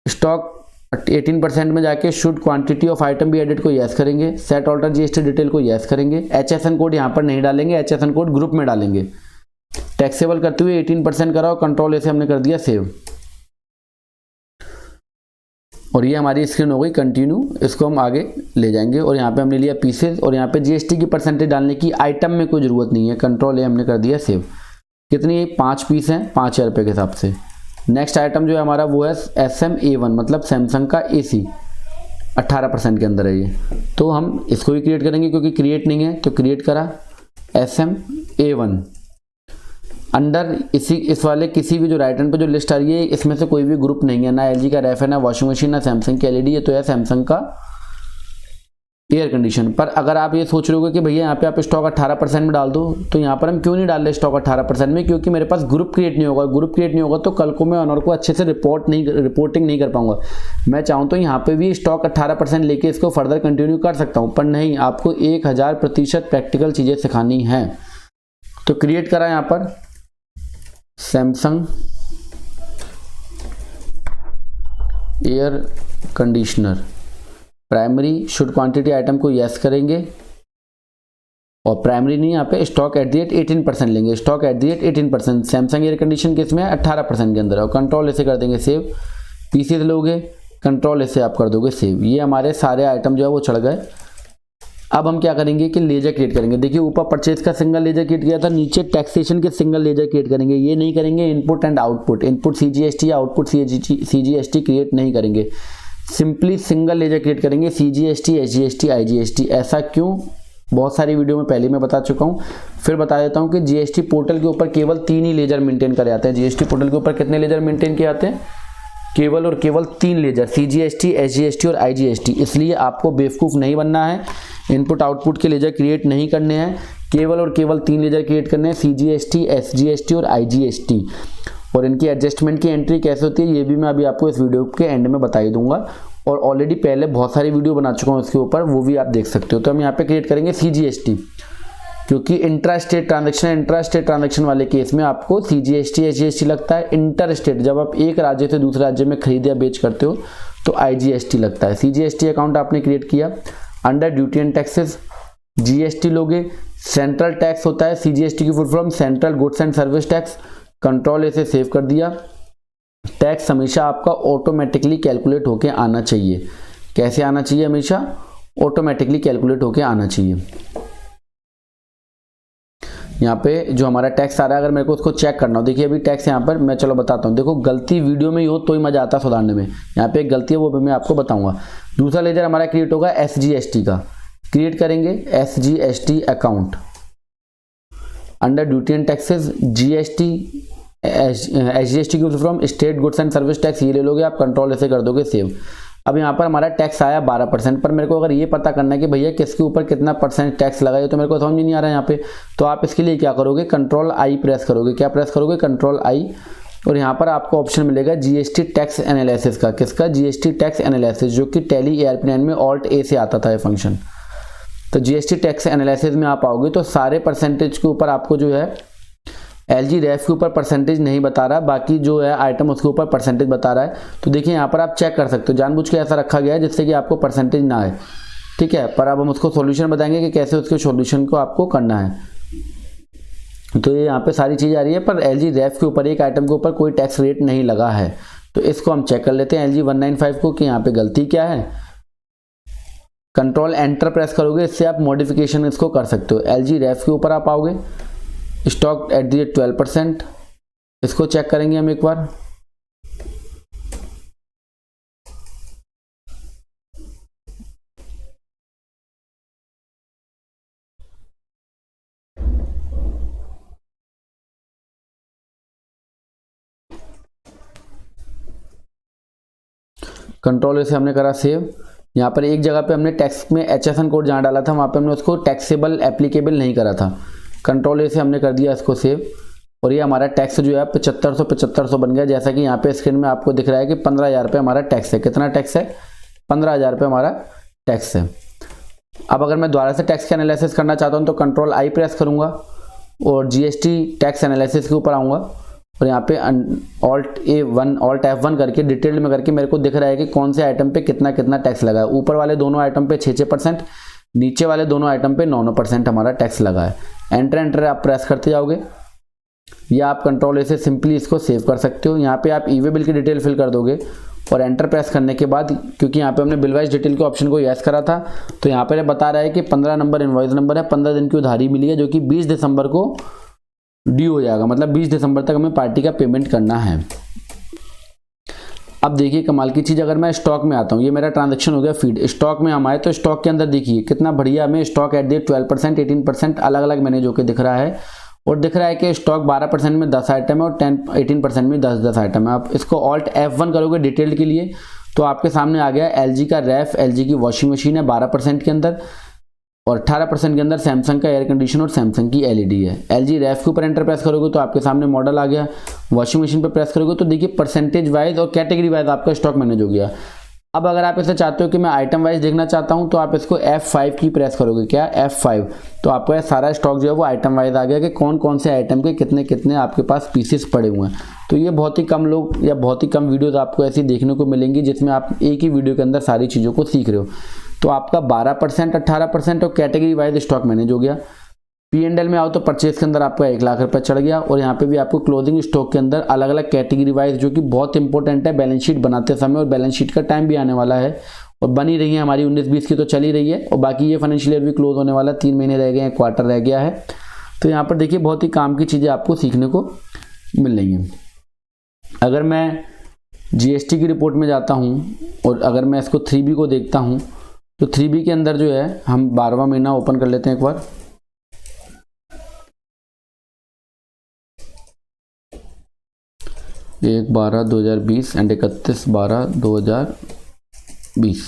स्टॉक 18% में जाके शुड क्वांटिटी ऑफ आइटम भी एडिट को यस करेंगे, सेट ऑल्टर जीएसटी डिटेल को यस करेंगे। HSN कोड यहाँ पर नहीं डालेंगे, HSN कोड ग्रुप में डालेंगे। टैक्सेबल करते हुए 18% कराओ, कंट्रोल ऐसे हमने कर दिया सेव, और ये हमारी स्क्रीन हो गई कंटिन्यू। इसको हम आगे ले जाएंगे और यहाँ पे हमने लिया पीसेज, और यहाँ पे जीएसटी की परसेंटेज डालने की आइटम में कोई जरूरत नहीं है, कंट्रोल ए हमने कर दिया सेव। कितनी 5 पीस हैं 5,000 रुपये के हिसाब से। नेक्स्ट आइटम जो है हमारा वो है SMA1, मतलब सैमसंग का AC, 18% के अंदर है ये। तो हम इसको भी क्रिएट करेंगे, क्योंकि क्रिएट नहीं है तो क्रिएट करा SMA1। अंडर इस वाले किसी भी जो राइट हैंड पे जो लिस्ट आ रही है, इसमें से कोई भी ग्रुप नहीं है, ना LG का रेफ है, ना वॉशिंग मशीन, ना सैमसंग की LED है, तो है सैमसंग का एयर कंडीशन। पर अगर आप ये सोच रहे हो कि भैया यहाँ पे आप स्टॉक 18% में डाल दो, तो यहाँ पर हम क्यों नहीं डाल रहे स्टॉक 18% में, क्योंकि मेरे पास ग्रुप क्रिएट नहीं होगा। ग्रुप क्रिएट नहीं होगा तो कल को मैं ऑनर को अच्छे से रिपोर्टिंग नहीं कर पाऊंगा। मैं चाहूँ तो यहाँ पे भी स्टॉक 18% लेके इसको फर्दर कंटिन्यू कर सकता हूँ, पर नहीं, आपको 1000% प्रैक्टिकल चीज़ें सिखानी है। तो क्रिएट करा यहाँ पर Samsung air conditioner, primary should quantity item को यस करेंगे, और प्राइमरी नहीं, यहाँ पे स्टॉक एट दी रेट 18% लेंगे, stock at the rate 18%। Samsung air condition किसमें है, 18% के अंदर है, और कंट्रोल ऐसे कर देंगे सेव। पीसीज लोगे, कंट्रोल ऐसे आप कर दोगे सेव। ये हमारे सारे आइटम जो है वो चढ़ गए। अब हम क्या करेंगे कि लेजर क्रिएट करेंगे। देखिए ऊपर परचेज का सिंगल लेजर क्रिएट किया था, नीचे टैक्सेशन के सिंगल लेजर क्रिएट करेंगे। ये नहीं करेंगे input and output, input CGST या आउटपुट CGST क्रिएट नहीं करेंगे, सिंपली सिंगल लेजर क्रिएट करेंगे, CGST, SGST, IGST। ऐसा क्यों, बहुत सारी वीडियो में पहले मैं बता चुका हूँ, फिर बता देता हूँ कि GST पोर्टल के ऊपर केवल 3 ही लेजर मेंटेन करे जाते हैं। GST पोर्टल के ऊपर कितने लेजर मेंटेन किए जाते हैं, केवल और केवल 3 लेजर, CGST, SGST और IGST। इसलिए आपको बेवकूफ़ नहीं बनना है, इनपुट आउटपुट के लेजर क्रिएट नहीं करने हैं, केवल और केवल 3 लेजर क्रिएट करने हैं, CGST, SGST और IGST। और इनकी एडजस्टमेंट की एंट्री कैसे होती है ये भी मैं अभी आपको इस वीडियो के एंड में बता ही दूंगा, और ऑलरेडी पहले बहुत सारी वीडियो बना चुका हूँ इसके ऊपर, वो भी आप देख सकते हो। तो हम यहाँ पे क्रिएट करेंगे CGST, क्योंकि इंट्रा स्टेट ट्रांजैक्शन वाले केस में आपको CGST, SGST लगता है। इंटर स्टेट, जब आप एक राज्य से दूसरे राज्य में खरीद या बेच करते हो तो IGST लगता है। CGST अकाउंट आपने क्रिएट किया, under duty and taxes GST लोगे। सेंट्रल टैक्स होता है CGST की full form central goods and service tax, control ऐसे सेव कर दिया। टैक्स हमेशा आपका ऑटोमेटिकली कैलकुलेट होके आना चाहिए। कैसे आना चाहिए? हमेशा ऑटोमेटिकली कैलकुलेट होके आना चाहिए। यहाँ पे जो हमारा टैक्स आ रहा है, अगर मेरे को उसको चेक करना हो, देखिए अभी टैक्स यहाँ पर मैं चलो बताता हूँ। देखो गलती वीडियो में ही हो तो ही मजा आता है सुधारने में। यहाँ पे एक गलती है वो भी मैं आपको बताऊंगा। दूसरा लेजर हमारा क्रिएट होगा SGST का। क्रिएट करेंगे SGST account under duty and taxes. GST SGST की from state goods and service tax, ये ले लोगे आप, कंट्रोल ऐसे कर दोगे सेव। अब यहाँ पर हमारा टैक्स आया 12%, पर मेरे को अगर ये पता करना है कि भैया किसके ऊपर कितना % टैक्स लगा है, तो मेरे को समझ नहीं आ रहा है यहाँ पे। तो आप इसके लिए क्या करोगे? कंट्रोल आई प्रेस करोगे। क्या प्रेस करोगे? Control I. और यहाँ पर आपको ऑप्शन मिलेगा GST टैक्स एनालिसिस का। किसका? GST टैक्स एनालिसिस, जो कि टैली ARP9 में Alt A से आता था ये फंक्शन। तो GST टैक्स एनालिसिस में आप आओगे तो सारे परसेंटेज के ऊपर आपको जो है LG रेफ के ऊपर परसेंटेज नहीं बता रहा, बाकी जो है आइटम उसके ऊपर परसेंटेज बता रहा है। तो देखिए यहाँ पर आप चेक कर सकते हो, जानबूझ के ऐसा रखा गया है जिससे कि आपको परसेंटेज ना आए, ठीक है। पर अब हम उसको सॉल्यूशन बताएंगे कि कैसे उसके सॉल्यूशन को आपको करना है। तो ये यहाँ पे सारी चीज़ आ रही है, पर LG रेफ के ऊपर एक आइटम के ऊपर कोई टैक्स रेट नहीं लगा है। तो इसको हम चेक कर लेते हैं LG 195 को कि यहाँ पे गलती क्या है। कंट्रोल एंटर प्रेस करोगे, इससे आप मॉडिफिकेशन इसको कर सकते हो। LG रेफ के ऊपर आप आओगे, स्टॉक एट दी 12%, इसको चेक करेंगे हम एक बार। कंट्रोल से हमने करा सेव। यहाँ पर एक जगह पे हमने टैक्स में HSN कोड जहाँ डाला था वहाँ पे हमने उसको टैक्सेबल एप्लीकेबल नहीं करा था। कंट्रोल से हमने कर दिया इसको सेव, और ये हमारा टैक्स जो है 7500 बन गया। जैसा कि यहाँ पे स्क्रीन में आपको दिख रहा है कि 15,000 रुपये हमारा टैक्स है। कितना टैक्स है? 15,000 रुपये हमारा टैक्स है। अब अगर मैं दोबारा से टैक्स का एनालिसिस करना चाहता हूँ तो कंट्रोल आई प्रेस करूँगा और GST टैक्स एनालिसिस के ऊपर आऊँगा, और यहाँ पे Alt F1 करके डिटेल में करके मेरे को दिख रहा है कि कौन से आइटम पे कितना कितना टैक्स लगा है। ऊपर वाले दोनों आइटम पे 6%, नीचे वाले दोनों आइटम पे 9% हमारा टैक्स लगा है। एंटर आप प्रेस करते जाओगे, या आप कंट्रोल से सिंपली इसको सेव कर सकते हो। यहाँ पे आप ई-वे बिल की डिटेल फिल कर दोगे और एंटर प्रेस करने के बाद, क्योंकि यहाँ पे हमने बिल वाइज डिटेल के ऑप्शन को यस करा था, तो यहाँ पे बता रहा है कि 15 नंबर इनवॉइस नंबर है, 15 दिन की उधारी मिली है, जो कि 20 दिसंबर को ड्यू हो जाएगा। मतलब 20 दिसंबर तक हमें पार्टी का पेमेंट करना है। अब देखिए कमाल की चीज़, अगर मैं स्टॉक में आता हूँ, ये मेरा ट्रांजैक्शन हो गया फीड। स्टॉक में हम आए तो स्टॉक के अंदर देखिए कितना बढ़िया हमें स्टॉक एट दी 12%, 18% अलग अलग मैंने जो कि दिख रहा है, और दिख रहा है कि स्टॉक 12% में 10 आइटम है और 18% में 10 आइटम है। आप इसको Alt F1 करोगे डिटेल के लिए तो आपके सामने आ गया LG का रेफ, LG की वॉशिंग मशीन है 12% के अंदर, और 18% के अंदर सैमसंग का एयर कंडीशनर और सैमसंग की LED है। LG रेफ के ऊपर एंटर प्रेस करोगे तो आपके सामने मॉडल आ गया। वॉशिंग मशीन पर प्रेस करोगे तो देखिए परसेंटेज वाइज और कैटेगरी वाइज आपका स्टॉक मैनेज हो गया। अब अगर आप इसे चाहते हो कि मैं आइटम वाइज देखना चाहता हूं तो आप इसको F5 की प्रेस करोगे। क्या? F5। तो आपको यह सारा स्टॉक जो है वो आइटम वाइज आ गया कि कौन कौन से आइटम के कितने कितने आपके पास पीसेस पड़े हुए हैं। तो ये बहुत ही कम लोग या बहुत ही कम वीडियोस आपको ऐसी देखने को मिलेंगी जिसमें आप एक ही वीडियो के अंदर सारी चीज़ों को सीख रहे हो। तो आपका 12%, 18% और कैटेगरी वाइज स्टॉक मैनेज हो गया। P&L में आओ तो परचेज के अंदर आपका 1 लाख रुपए चढ़ गया, और यहाँ पे भी आपको क्लोजिंग स्टॉक के अंदर अलग अलग कैटेगरी वाइज, जो कि बहुत इंपॉर्टेंट है बैलेंस शीट बनाते समय, और बैलेंस शीट का टाइम भी आने वाला है और बनी रही है हमारी 19-20 की तो चल ही रही है, और बाकी ये फाइनेंशियल ईयर भी क्लोज होने वाला, 3 महीने रह गए हैं, क्वार्टर रह गया है। तो यहाँ पर देखिए बहुत ही काम की चीज़ें आपको सीखने को मिल रही हैं। अगर मैं GST की रिपोर्ट में जाता हूँ और अगर मैं इसको 3B को देखता हूँ तो 3B के अंदर जो है हम 12वां महीना ओपन कर लेते हैं एक बार। एक 12/2020 एंड 31/12/2020।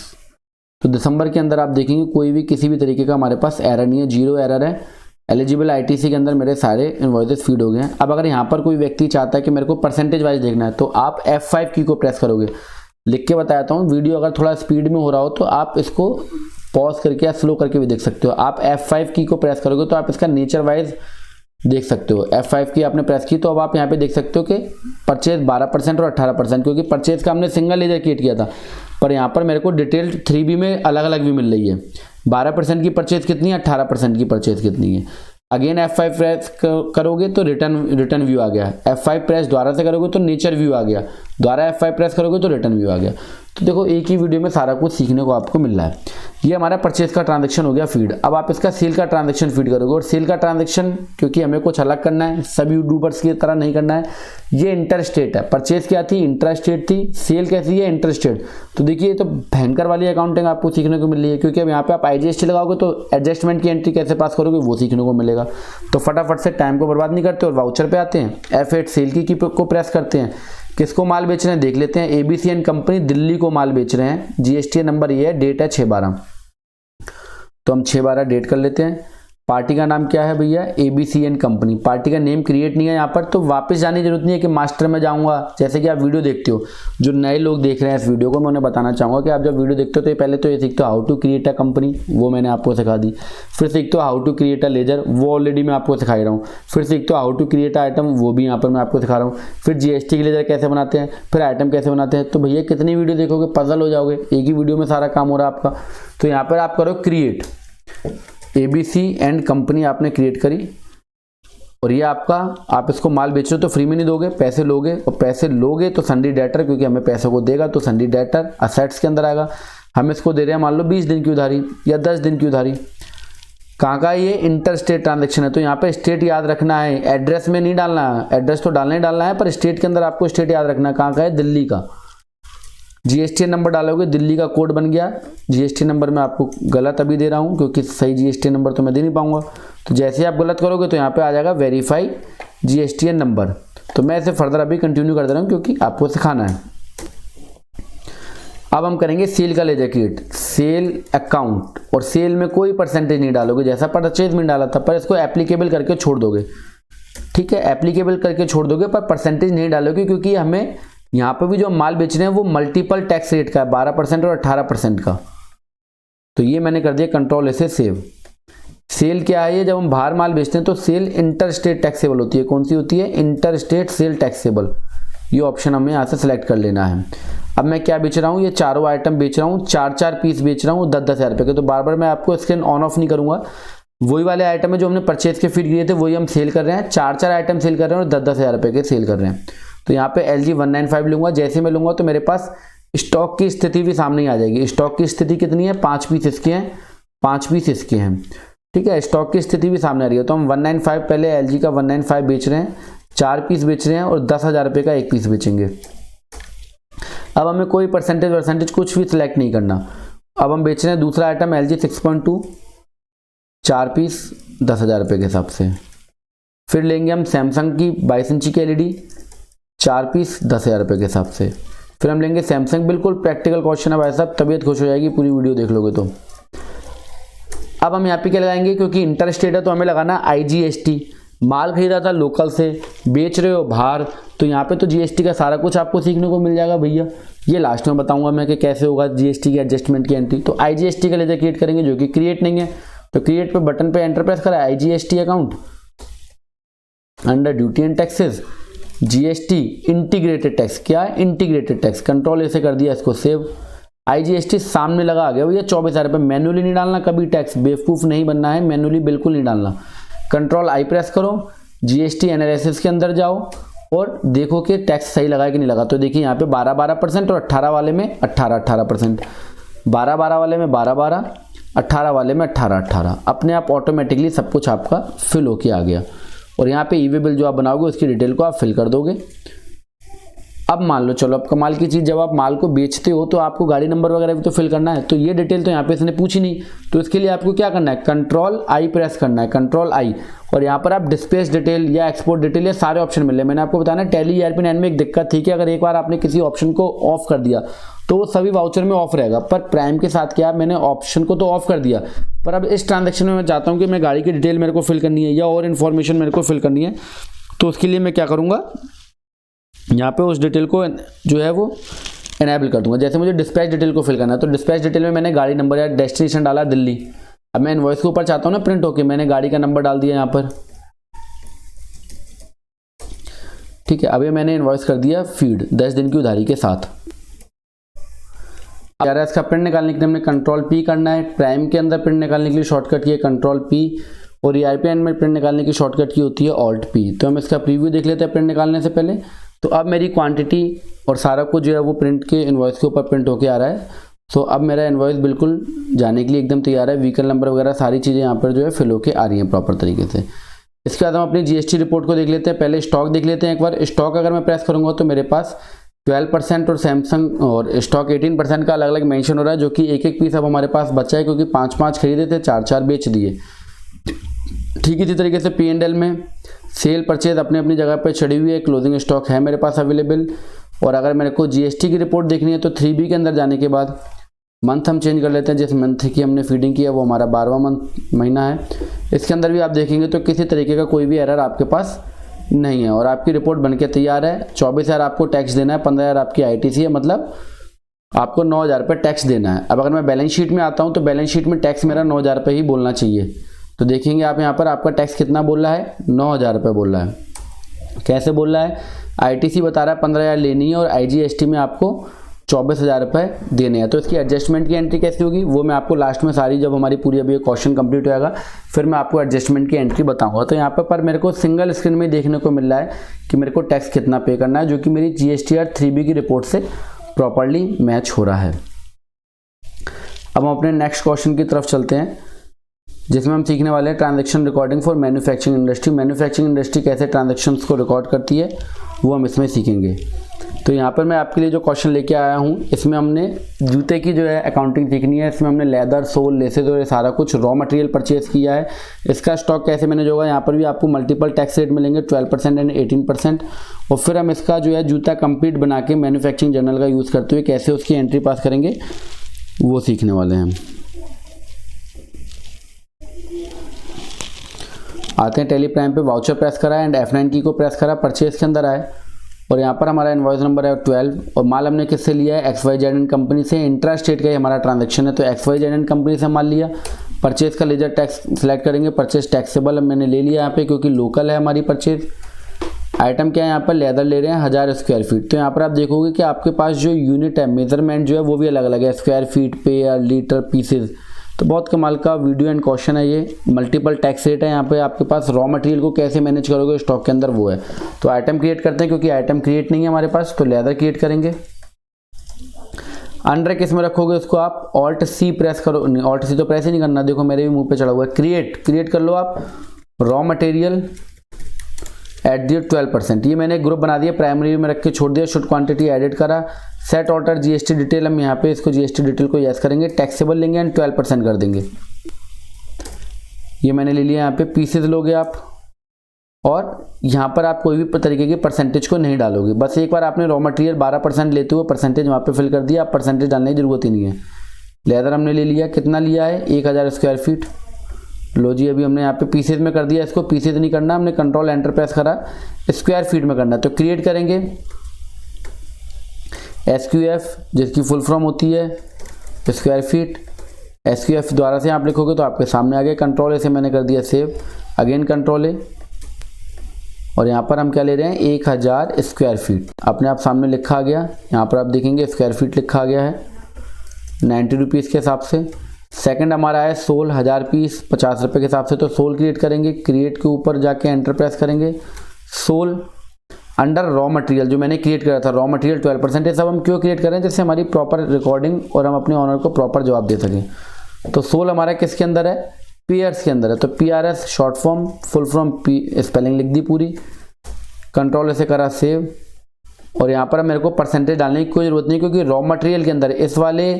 तो दिसंबर के अंदर आप देखेंगे कोई भी किसी भी तरीके का हमारे पास एरर नहीं है, 0 एरर है। एलिजिबल ITC के अंदर मेरे सारे इनवॉइसेस फीड हो गए हैं। अब अगर यहाँ पर कोई व्यक्ति चाहता है कि मेरे को परसेंटेज वाइज देखना है तो आप F5 की को प्रेस करोगे। लिख के बताता हूँ, वीडियो अगर थोड़ा स्पीड में हो रहा हो तो आप इसको पॉज करके या स्लो करके भी देख सकते हो। आप F5 की को प्रेस करोगे तो आप इसका नेचर वाइज देख सकते हो। F5 की आपने प्रेस की तो अब आप यहाँ पे देख सकते हो कि परचेज 12% और 18%, क्योंकि परचेज का हमने सिंगल लेजर क्रिएट किया था, पर यहाँ पर मेरे को डिटेल 3B में अलग अलग भी मिल रही है। 12% की परचेज कितनी है, 18% की परचेज कितनी है। अगेन F5 प्रेस करोगे तो रिटर्न व्यू आ गया। F5 प्रेस दोबारा से करोगे तो नेचर व्यू आ गया। दोबारा F5 प्रेस करोगे तो रिटर्न व्यू आ गया। तो देखो एक ही वीडियो में सारा कुछ सीखने को आपको मिल रहा है। ये हमारा परचेज का ट्रांजैक्शन हो गया फीड। अब आप इसका सेल का ट्रांजैक्शन फीड करोगे, और सेल का ट्रांजैक्शन क्योंकि हमें कुछ अलग करना है, सभी यूट्यूबर्स की तरह नहीं करना है। ये इंटरस्टेट है, परचेज क्या थी, इंट्रास्टेट थी, सेल कैसी है, इंटरस्टेट। तो देखिए ये तो भयंकर वाली अकाउंटिंग आपको सीखने को मिल रही है, क्योंकि अब यहाँ पे आप IGST लगाओगे तो एडजस्टमेंट की एंट्री कैसे पास करोगे वो सीखने को मिलेगा। तो फटाफट से टाइम को बर्बाद नहीं करते और वाउचर पे आते हैं, F8 सेल की को प्रेस करते हैं। किसको माल बेच रहे हैं देख लेते हैं। ABC एंड कंपनी दिल्ली को माल बेच रहे हैं। GST नंबर ये है, डेट है 6/12, तो हम 6/12 डेट कर लेते हैं। पार्टी का नाम क्या है भैया, ABC एंड कंपनी। पार्टी का नेम क्रिएट नहीं है यहाँ पर, तो वापस जाने की जरूरत नहीं है कि मास्टर में जाऊंगा। जैसे कि आप वीडियो देखते हो, जो नए लोग देख रहे हैं इस वीडियो को, मैं उन्हें बताना चाहूंगा कि आप जब वीडियो देखते हो तो पहले तो ये सीखते हो how to create a company, वो मैंने आपको सिखा दी। फिर सीखते हो how to create a ledger, वो ऑलरेडी मैं आपको सिखा रहा हूँ। फिर सीखते हो हाउ टू क्रिएट आइटम, वो भी यहाँ पर मैं आपको सिखा रहा हूँ। फिर GST की लेजर कैसे बनाते हैं, फिर आइटम कैसे बनाते हैं। तो भैया कितनी वीडियो देखोगे, पजल हो जाओगे, एक ही वीडियो में सारा काम हो रहा है आपका। तो यहाँ पर आप करो क्रिएट, ABC एंड कंपनी आपने क्रिएट करी, और ये आपका, आप इसको माल बेच रहे हो तो फ्री में नहीं दोगे, पैसे लोगे, और पैसे लोगे तो सन्डी डेटर, क्योंकि हमें पैसे को देगा तो सन्डी डेटर असेट्स के अंदर आएगा। हम इसको दे रहे हैं मान लो 20 दिन की उधारी या 10 दिन की उधारी। कहाँ का ये इंटर स्टेट ट्रांजेक्शन है, तो यहाँ पे स्टेट याद रखना है, एड्रेस में नहीं डालना है। एड्रेस तो डालना ही डालना है, पर स्टेट के अंदर आपको स्टेट याद रखना है। कहाँ का है, दिल्ली का। GST नंबर डालोगे, दिल्ली का कोड बन गया। GST नंबर मैं आपको गलत अभी दे रहा हूँ, क्योंकि सही GST नंबर तो मैं दे नहीं पाऊंगा। तो जैसे आप गलत करोगे तो यहाँ पे आ जाएगा वेरीफाई GSTN नंबर। तो मैं इसे फर्दर अभी कंटिन्यू कर दे रहा हूँ, क्योंकि आपको सिखाना है। अब हम करेंगे सेल का लेजर क्रिएट, सेल अकाउंट, और सेल में कोई परसेंटेज नहीं डालोगे, जैसा परचेज में डाला था, पर इसको एप्लीकेबल करके छोड़ दोगे। ठीक है, एप्लीकेबल करके छोड़ दोगे, पर परसेंटेज नहीं डालोगे, क्योंकि हमें यहाँ पर भी जो माल बेच रहे हैं वो मल्टीपल टैक्स रेट का है, 12% और 18% का। तो ये मैंने कर दिया कंट्रोल ऐसे सेव। सेल क्या है, ये जब हम बाहर माल बेचते हैं तो सेल इंटर स्टेट टैक्सेबल होती है। कौन सी होती है, इंटर स्टेट सेल टैक्सेबल। ये ऑप्शन हमें यहाँ से सिलेक्ट कर लेना है। अब मैं क्या बेच रहा हूँ, ये चारों आइटम बेच रहा हूँ, 4-4 पीस बेच रहा हूँ 10-10 हज़ार रुपये के। तो बार बार मैं आपको स्क्रीन ऑन ऑफ नहीं करूँगा, वही वाले आइटम है जो हमने परचेज के फीड किए थे वही हम सेल कर रहे हैं। 4-4 आइटम सेल कर रहे हैं और 10-10 हज़ार रुपये के सेल कर रहे हैं। तो यहाँ पे LG 195 लूंगा। जैसे मैं लूंगा तो मेरे पास स्टॉक की स्थिति भी सामने आ जाएगी। स्टॉक की स्थिति कितनी है, 5 पीस इसके हैं, 5 पीस इसके हैं। ठीक है, स्टॉक की स्थिति भी सामने आ रही है। तो हम 195 पहले LG का 195 बेच रहे हैं, 4 पीस बेच रहे हैं और 10,000 रुपये का 1 पीस बेचेंगे। अब हमें कोई परसेंटेज कुछ भी सिलेक्ट नहीं करना। अब हम बेच रहे हैं दूसरा आइटम LG 6.2, 4 पीस 10,000 रुपये के हिसाब से। फिर लेंगे हम सैमसंग की 22 इंची की LED, 4 पीस 10,000 रुपये के हिसाब से। फिर हम लेंगे सैमसंग, बिल्कुल प्रैक्टिकल क्वेश्चन है भाई साहब, तबीयत खुश हो जाएगी पूरी वीडियो देख लोगे तो। अब हम यहाँ पे क्या लगाएंगे, क्योंकि इंटर स्टेट है तो हमें लगाना IGST। माल खरीदा था लोकल से, बेच रहे हो बाहर, तो यहाँ पे तो GST का सारा कुछ आपको सीखने को मिल जाएगा भैया। ये लास्ट में बताऊंगा मैं कि कैसे होगा GST की एडजस्टमेंट की एंट्री। तो IGST का लेजर क्रिएट करेंगे, जो कि क्रिएट नहीं है, तो क्रिएट पे बटन पे एंटर प्रेस करा, IGST account under duty and taxes, GST integrated tax. क्या है, इंटीग्रेटेड टैक्स। कंट्रोल ऐसे कर दिया, इसको सेव। IGST सामने लगा आ गया भैया 24,000 रुपये। मैनुअली नहीं डालना कभी टैक्स, बेवकूफ़ नहीं बनना है, मैनुअली बिल्कुल नहीं डालना। कंट्रोल आई प्रेस करो, GST एनालिसिस के अंदर जाओ और देखो कि टैक्स सही लगा कि नहीं लगा। तो देखिए यहाँ पे 12% और 18 वाले में 18%, 12 वाले में 12, 18 वाले में 18। अपने आप ऑटोमेटिकली सब कुछ आपका फिल होके आ गया। और यहाँ पे ईवे बिल जो आप बनाओगे उसकी डिटेल को आप फिल कर दोगे। अब मान लो, चलो अब कमाल की चीज़, जब आप माल को बेचते हो तो आपको गाड़ी नंबर वगैरह भी तो फिल करना है। तो ये डिटेल तो यहाँ पे इसने पूछी नहीं, तो इसके लिए आपको क्या करना है, कंट्रोल आई प्रेस करना है, कंट्रोल आई। और यहाँ पर आप डिस्पैच डिटेल या एक्सपोर्ट डिटेल, ये सारे ऑप्शन मिले। मैंने आपको बताया टैली ERP9 में एक दिक्कत थी कि अगर एक बार आपने किसी ऑप्शन को ऑफ कर दिया तो वो सभी वाउचर में ऑफ रहेगा। पर प्राइम के साथ क्या, मैंने ऑप्शन को तो ऑफ कर दिया, पर अब इस ट्रांजेक्शन में मैं चाहता हूँ कि मैं गाड़ी की डिटेल मेरे को फिल करनी है या और इन्फॉर्मेशन मेरे को फिल करनी है। तो उसके लिए मैं क्या करूँगा, यहाँ पे उस डिटेल को जो है वो इनेबल कर दूंगा। जैसे मुझे डिस्पैच डिटेल को फिल करना है, तो डिस्पैच डिटेल में मैंने गाड़ी नंबर या डेस्टिनेशन डाला दिल्ली। अब मैं इनवॉइस के ऊपर चाहता हूँ ना प्रिंट होके, मैंने गाड़ी का नंबर डाल दिया यहाँ पर। ठीक है, अब ये मैंने इनवॉइस कर दिया फीड 10 दिन की उधारी के साथ। अब इसका प्रिंट निकालने के लिए हमने कंट्रोल P करना है। प्राइम के अंदर प्रिंट निकालने के लिए शॉर्टकट की है कंट्रोल P, और ERP9 में प्रिंट निकालने की शॉर्टकट की होती है Alt P। तो हम इसका प्रीव्यू देख लेते हैं प्रिंट निकालने से पहले। तो अब मेरी क्वांटिटी और सारा कुछ जो है वो प्रिंट के इनवॉइस के ऊपर प्रिंट होके आ रहा है। तो अब मेरा इनवॉइस बिल्कुल जाने के लिए एकदम तैयार है। व्हीकल नंबर वगैरह सारी चीज़ें यहाँ पर जो है फिल होके आ रही हैं प्रॉपर तरीके से। इसके बाद हम अपनी जीएसटी रिपोर्ट को देख लेते हैं। पहले स्टॉक देख लेते हैं एक बार। स्टॉक अगर मैं प्रेस करूँगा तो मेरे पास 12% और सैमसंग और स्टॉक 18% का अलग अलग मेंशन हो रहा है, जो कि एक एक पीस अब हमारे पास बचा है, क्योंकि 5-5 खरीदे थे, 4-4 बेच दिए। ठीक इसी तरीके से P&L में सेल परचेज अपनी अपनी जगह पे चढ़ी हुई है, क्लोजिंग स्टॉक है मेरे पास अवेलेबल। और अगर मेरे को जीएसटी की रिपोर्ट देखनी है तो 3B के अंदर जाने के बाद मंथ हम चेंज कर लेते हैं। जिस मंथ की हमने फीडिंग की है वो हमारा 12वां महीना है। इसके अंदर भी आप देखेंगे तो किसी तरीके का कोई भी एरर आपके पास नहीं है और आपकी रिपोर्ट बनके तैयार है। 24,000 आपको टैक्स देना है, 15,000 आपकी ITC है, मतलब आपको 9,000 रुपये टैक्स देना है। अब अगर मैं बैलेंस शीट में आता हूँ तो बैलेंस शीट में टैक्स मेरा 9,000 रुपये ही बोलना चाहिए। तो देखेंगे आप यहाँ पर आपका टैक्स कितना बोल रहा है, 9,000 रुपये बोल रहा है। कैसे बोल रहा है, ITC बता रहा है 15,000 लेनी है और IGST में आपको 24,000 रुपये देने हैं। तो इसकी एडजस्टमेंट की एंट्री कैसी होगी वो मैं आपको लास्ट में सारी, जब हमारी पूरी अभी क्वेश्चन कंप्लीट होगा फिर मैं आपको एडजस्टमेंट की एंट्री बताऊंगा। तो यहाँ पर मेरे को सिंगल स्क्रीन में देखने को मिल रहा है कि मेरे को टैक्स कितना पे करना है, जो कि मेरी GSTR 3B की रिपोर्ट से प्रॉपरली मैच हो रहा है। अब हम अपने नेक्स्ट क्वेश्चन की तरफ चलते हैं, जिसमें हम सीखने वाले हैं transaction recording for manufacturing industry. Manufacturing industry कैसे ट्रांजैक्शंस को रिकॉर्ड करती है वो हम इसमें सीखेंगे। तो यहाँ पर मैं आपके लिए जो क्वेश्चन लेके आया हूँ, इसमें हमने जूते की जो है अकाउंटिंग सीखनी है। इसमें हमने लेदर, सोल, लेसेस और ये सारा कुछ रॉ मटेरियल परचेज किया है। इसका स्टॉक कैसे मैनेज होगा, यहाँ पर भी आपको मल्टीपल टैक्स रेट मिलेंगे, 12% एंड 18%। और फिर हम इसका जो है जूता कंप्लीट बना के मैन्युफैक्चरिंग जर्नल का यूज़ करते हुए कैसे उसकी एंट्री पास करेंगे वो सीखने वाले हैं हम। आते हैं टेली प्राइम पे। वाउचर प्रेस करा एंड F9 की को प्रेस करा, परचेज के अंदर आए और यहाँ पर हमारा इनवॉइस नंबर है 12 और माल हमने किससे लिया है, XYZ कंपनी से। इंट्रा स्टेट का ही हमारा ट्रांजैक्शन है तो XYZ कंपनी से माल लिया। परचेज का लेजर टैक्स सिलेक्ट करेंगे, परचेज टैक्सेबल मैंने ले लिया यहाँ पे क्योंकि लोकल है हमारी परचेज। आइटम क्या है, यहाँ पर लेदर ले रहे हैं 1000 स्क्वायर फीट। तो यहाँ पर आप देखोगे कि आपके पास जो यूनिट है, मेजरमेंट जो है वो भी अलग अलग है, square feet, pair, litre, pieces. तो बहुत कमाल का वीडियो एंड क्वेश्चन है ये। मल्टीपल टैक्स रेट है यहाँ पे आपके पास। रॉ मटेरियल को कैसे मैनेज करोगे स्टॉक के अंदर वो है। तो आइटम क्रिएट करते हैं, क्योंकि आइटम क्रिएट नहीं है हमारे पास तो लेदर क्रिएट करेंगे। अंडर किस में रखोगे उसको आप Alt+C प्रेस करो, Alt+C तो प्रेस ही नहीं करना, देखो मेरे भी मुंह पे चढ़ा हुआ है। क्रिएट कर लो आप रॉ मटेरियल @12%। ये मैंने ग्रुप बना दिया, प्राइमरी में रख के छोड़ दिया, शुड क्वांटिटी एडिट करा। सेट ऑर्डर GST डिटेल, हम यहाँ पे इसको GST डिटेल को यस करेंगे, टैक्सेबल लेंगे एंड 12% कर देंगे। ये मैंने ले लिया। यहाँ पे पीसेज लोगे आप और यहाँ पर आप कोई भी तरीके की परसेंटेज को नहीं डालोगे, बस एक बार आपने रॉ मटेरियल 12% लेते हुए परसेंटेज वहाँ पे फिल कर दिया, आप परसेंटेज डालने की जरूरत ही नहीं है। लेदर हमने ले लिया, कितना लिया है 1000 स्क्वायर फीट। लो जी, अभी हमने यहाँ पे पीसेज में कर दिया, इसको पीसेज नहीं करना, हमने कंट्रोल एंटर प्रेस करा, स्क्वायर फीट में करना। तो क्रिएट करेंगे SQF, जिसकी फुल फॉर्म होती है स्क्वायर फीट। SQF द्वारा से आप लिखोगे तो आपके सामने आ गए। कंट्रोल ए से मैंने कर दिया सेव, अगेन कंट्रोल ए और यहाँ पर हम क्या ले रहे हैं 1000 स्क्वायर फीट, अपने आप सामने लिखा आ गया। यहाँ पर आप देखेंगे स्क्वायर फीट लिखा आ गया है 90 रुपीज़ के हिसाब से। सेकंड हमारा है सोल 1000 पीस 50 रुपये के हिसाब से। तो सोल क्रिएट करेंगे, क्रिएट के ऊपर जाके एंटर प्रेस करेंगे। सोल अंडर रॉ मटेरियल जो मैंने क्रिएट करा था, रॉ मटेरियल 12%। ये सब हम क्यों क्रिएट करें, जिससे हमारी प्रॉपर रिकॉर्डिंग और हम अपने ऑनर को प्रॉपर जवाब दे सकें। तो सोल हमारा किसके अंदर है, पेयर्स के अंदर है। तो PRS short form, full form P spelling लिख दी पूरी। कंट्रोल ऐसे करा सेव और यहाँ पर मेरे को परसेंटेज डालने की कोई ज़रूरत नहीं, क्योंकि रॉ मटेरियल के अंदर इस वाले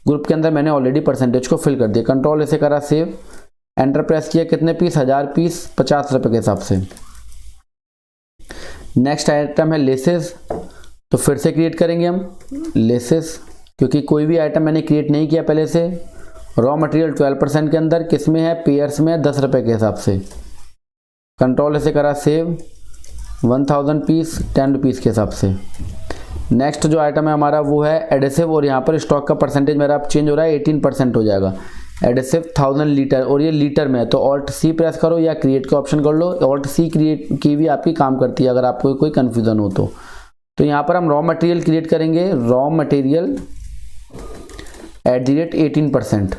ग्रुप के अंदर मैंने ऑलरेडी परसेंटेज को फिल कर दिया। कंट्रोल ऐसे करा सेव, एंटर प्रेस किया। कितने पीस, 1000 पीस 50 रुपये के हिसाब से। नेक्स्ट आइटम है लेसेस, तो फिर से क्रिएट करेंगे हम लेसेस, क्योंकि कोई भी आइटम मैंने क्रिएट नहीं किया पहले से। रॉ मटेरियल 12% के अंदर किस में है, पेयर्स में 10 रुपये के हिसाब से। कंट्रोल ऐसे करा सेव, 1000 पीस 10 रुपीज़ के हिसाब से। नेक्स्ट जो आइटम है हमारा वो है एडेसिव और यहाँ पर स्टॉक का परसेंटेज मेरा अब चेंज हो रहा है, 18% हो जाएगा। एडेसिव 1000 लीटर और ये लीटर में है। तो Alt+C प्रेस करो या क्रिएट का ऑप्शन कर लो। Alt+C क्रिएट की भी आपकी काम करती है अगर आपको कोई कन्फ्यूज़न हो तो यहाँ पर हम रॉ मटेरियल क्रिएट करेंगे, रॉ मटेरियल @18%।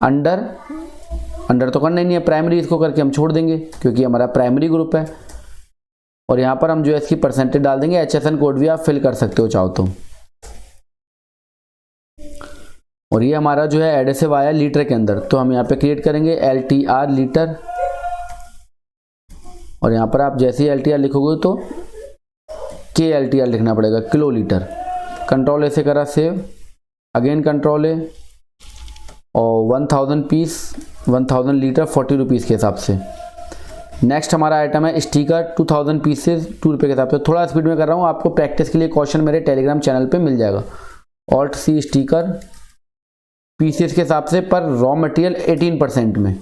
अंडर तो करना ही नहीं है, प्राइमरी इसको करके हम छोड़ देंगे क्योंकि हमारा प्राइमरी ग्रुप है। और यहाँ पर हम जो है इसकी परसेंटेज डाल देंगे। HSN कोड भी आप फिल कर सकते हो चाहो तो। और ये हमारा जो है एडेसिव आया लीटर के अंदर, तो हम यहाँ पे क्रिएट करेंगे LTR लीटर, और यहाँ पर आप जैसे ही LTR लिखोगे तो KLTR लिखना पड़ेगा, किलो लीटर। कंट्रोल ए से करा सेव, अगेन कंट्रोल ए, और 1000 पीस 1000 लीटर 40 रुपीज़ के हिसाब से। नेक्स्ट हमारा आइटम है स्टिकर 2000 पीसेस 2 रुपये के हिसाब से। थोड़ा स्पीड में कर रहा हूँ, आपको प्रैक्टिस के लिए क्वेश्चन मेरे टेलीग्राम चैनल पे मिल जाएगा। ऑल्ट सी स्टिकर पीसेस के हिसाब से, पर रॉ मटेरियल 18% में,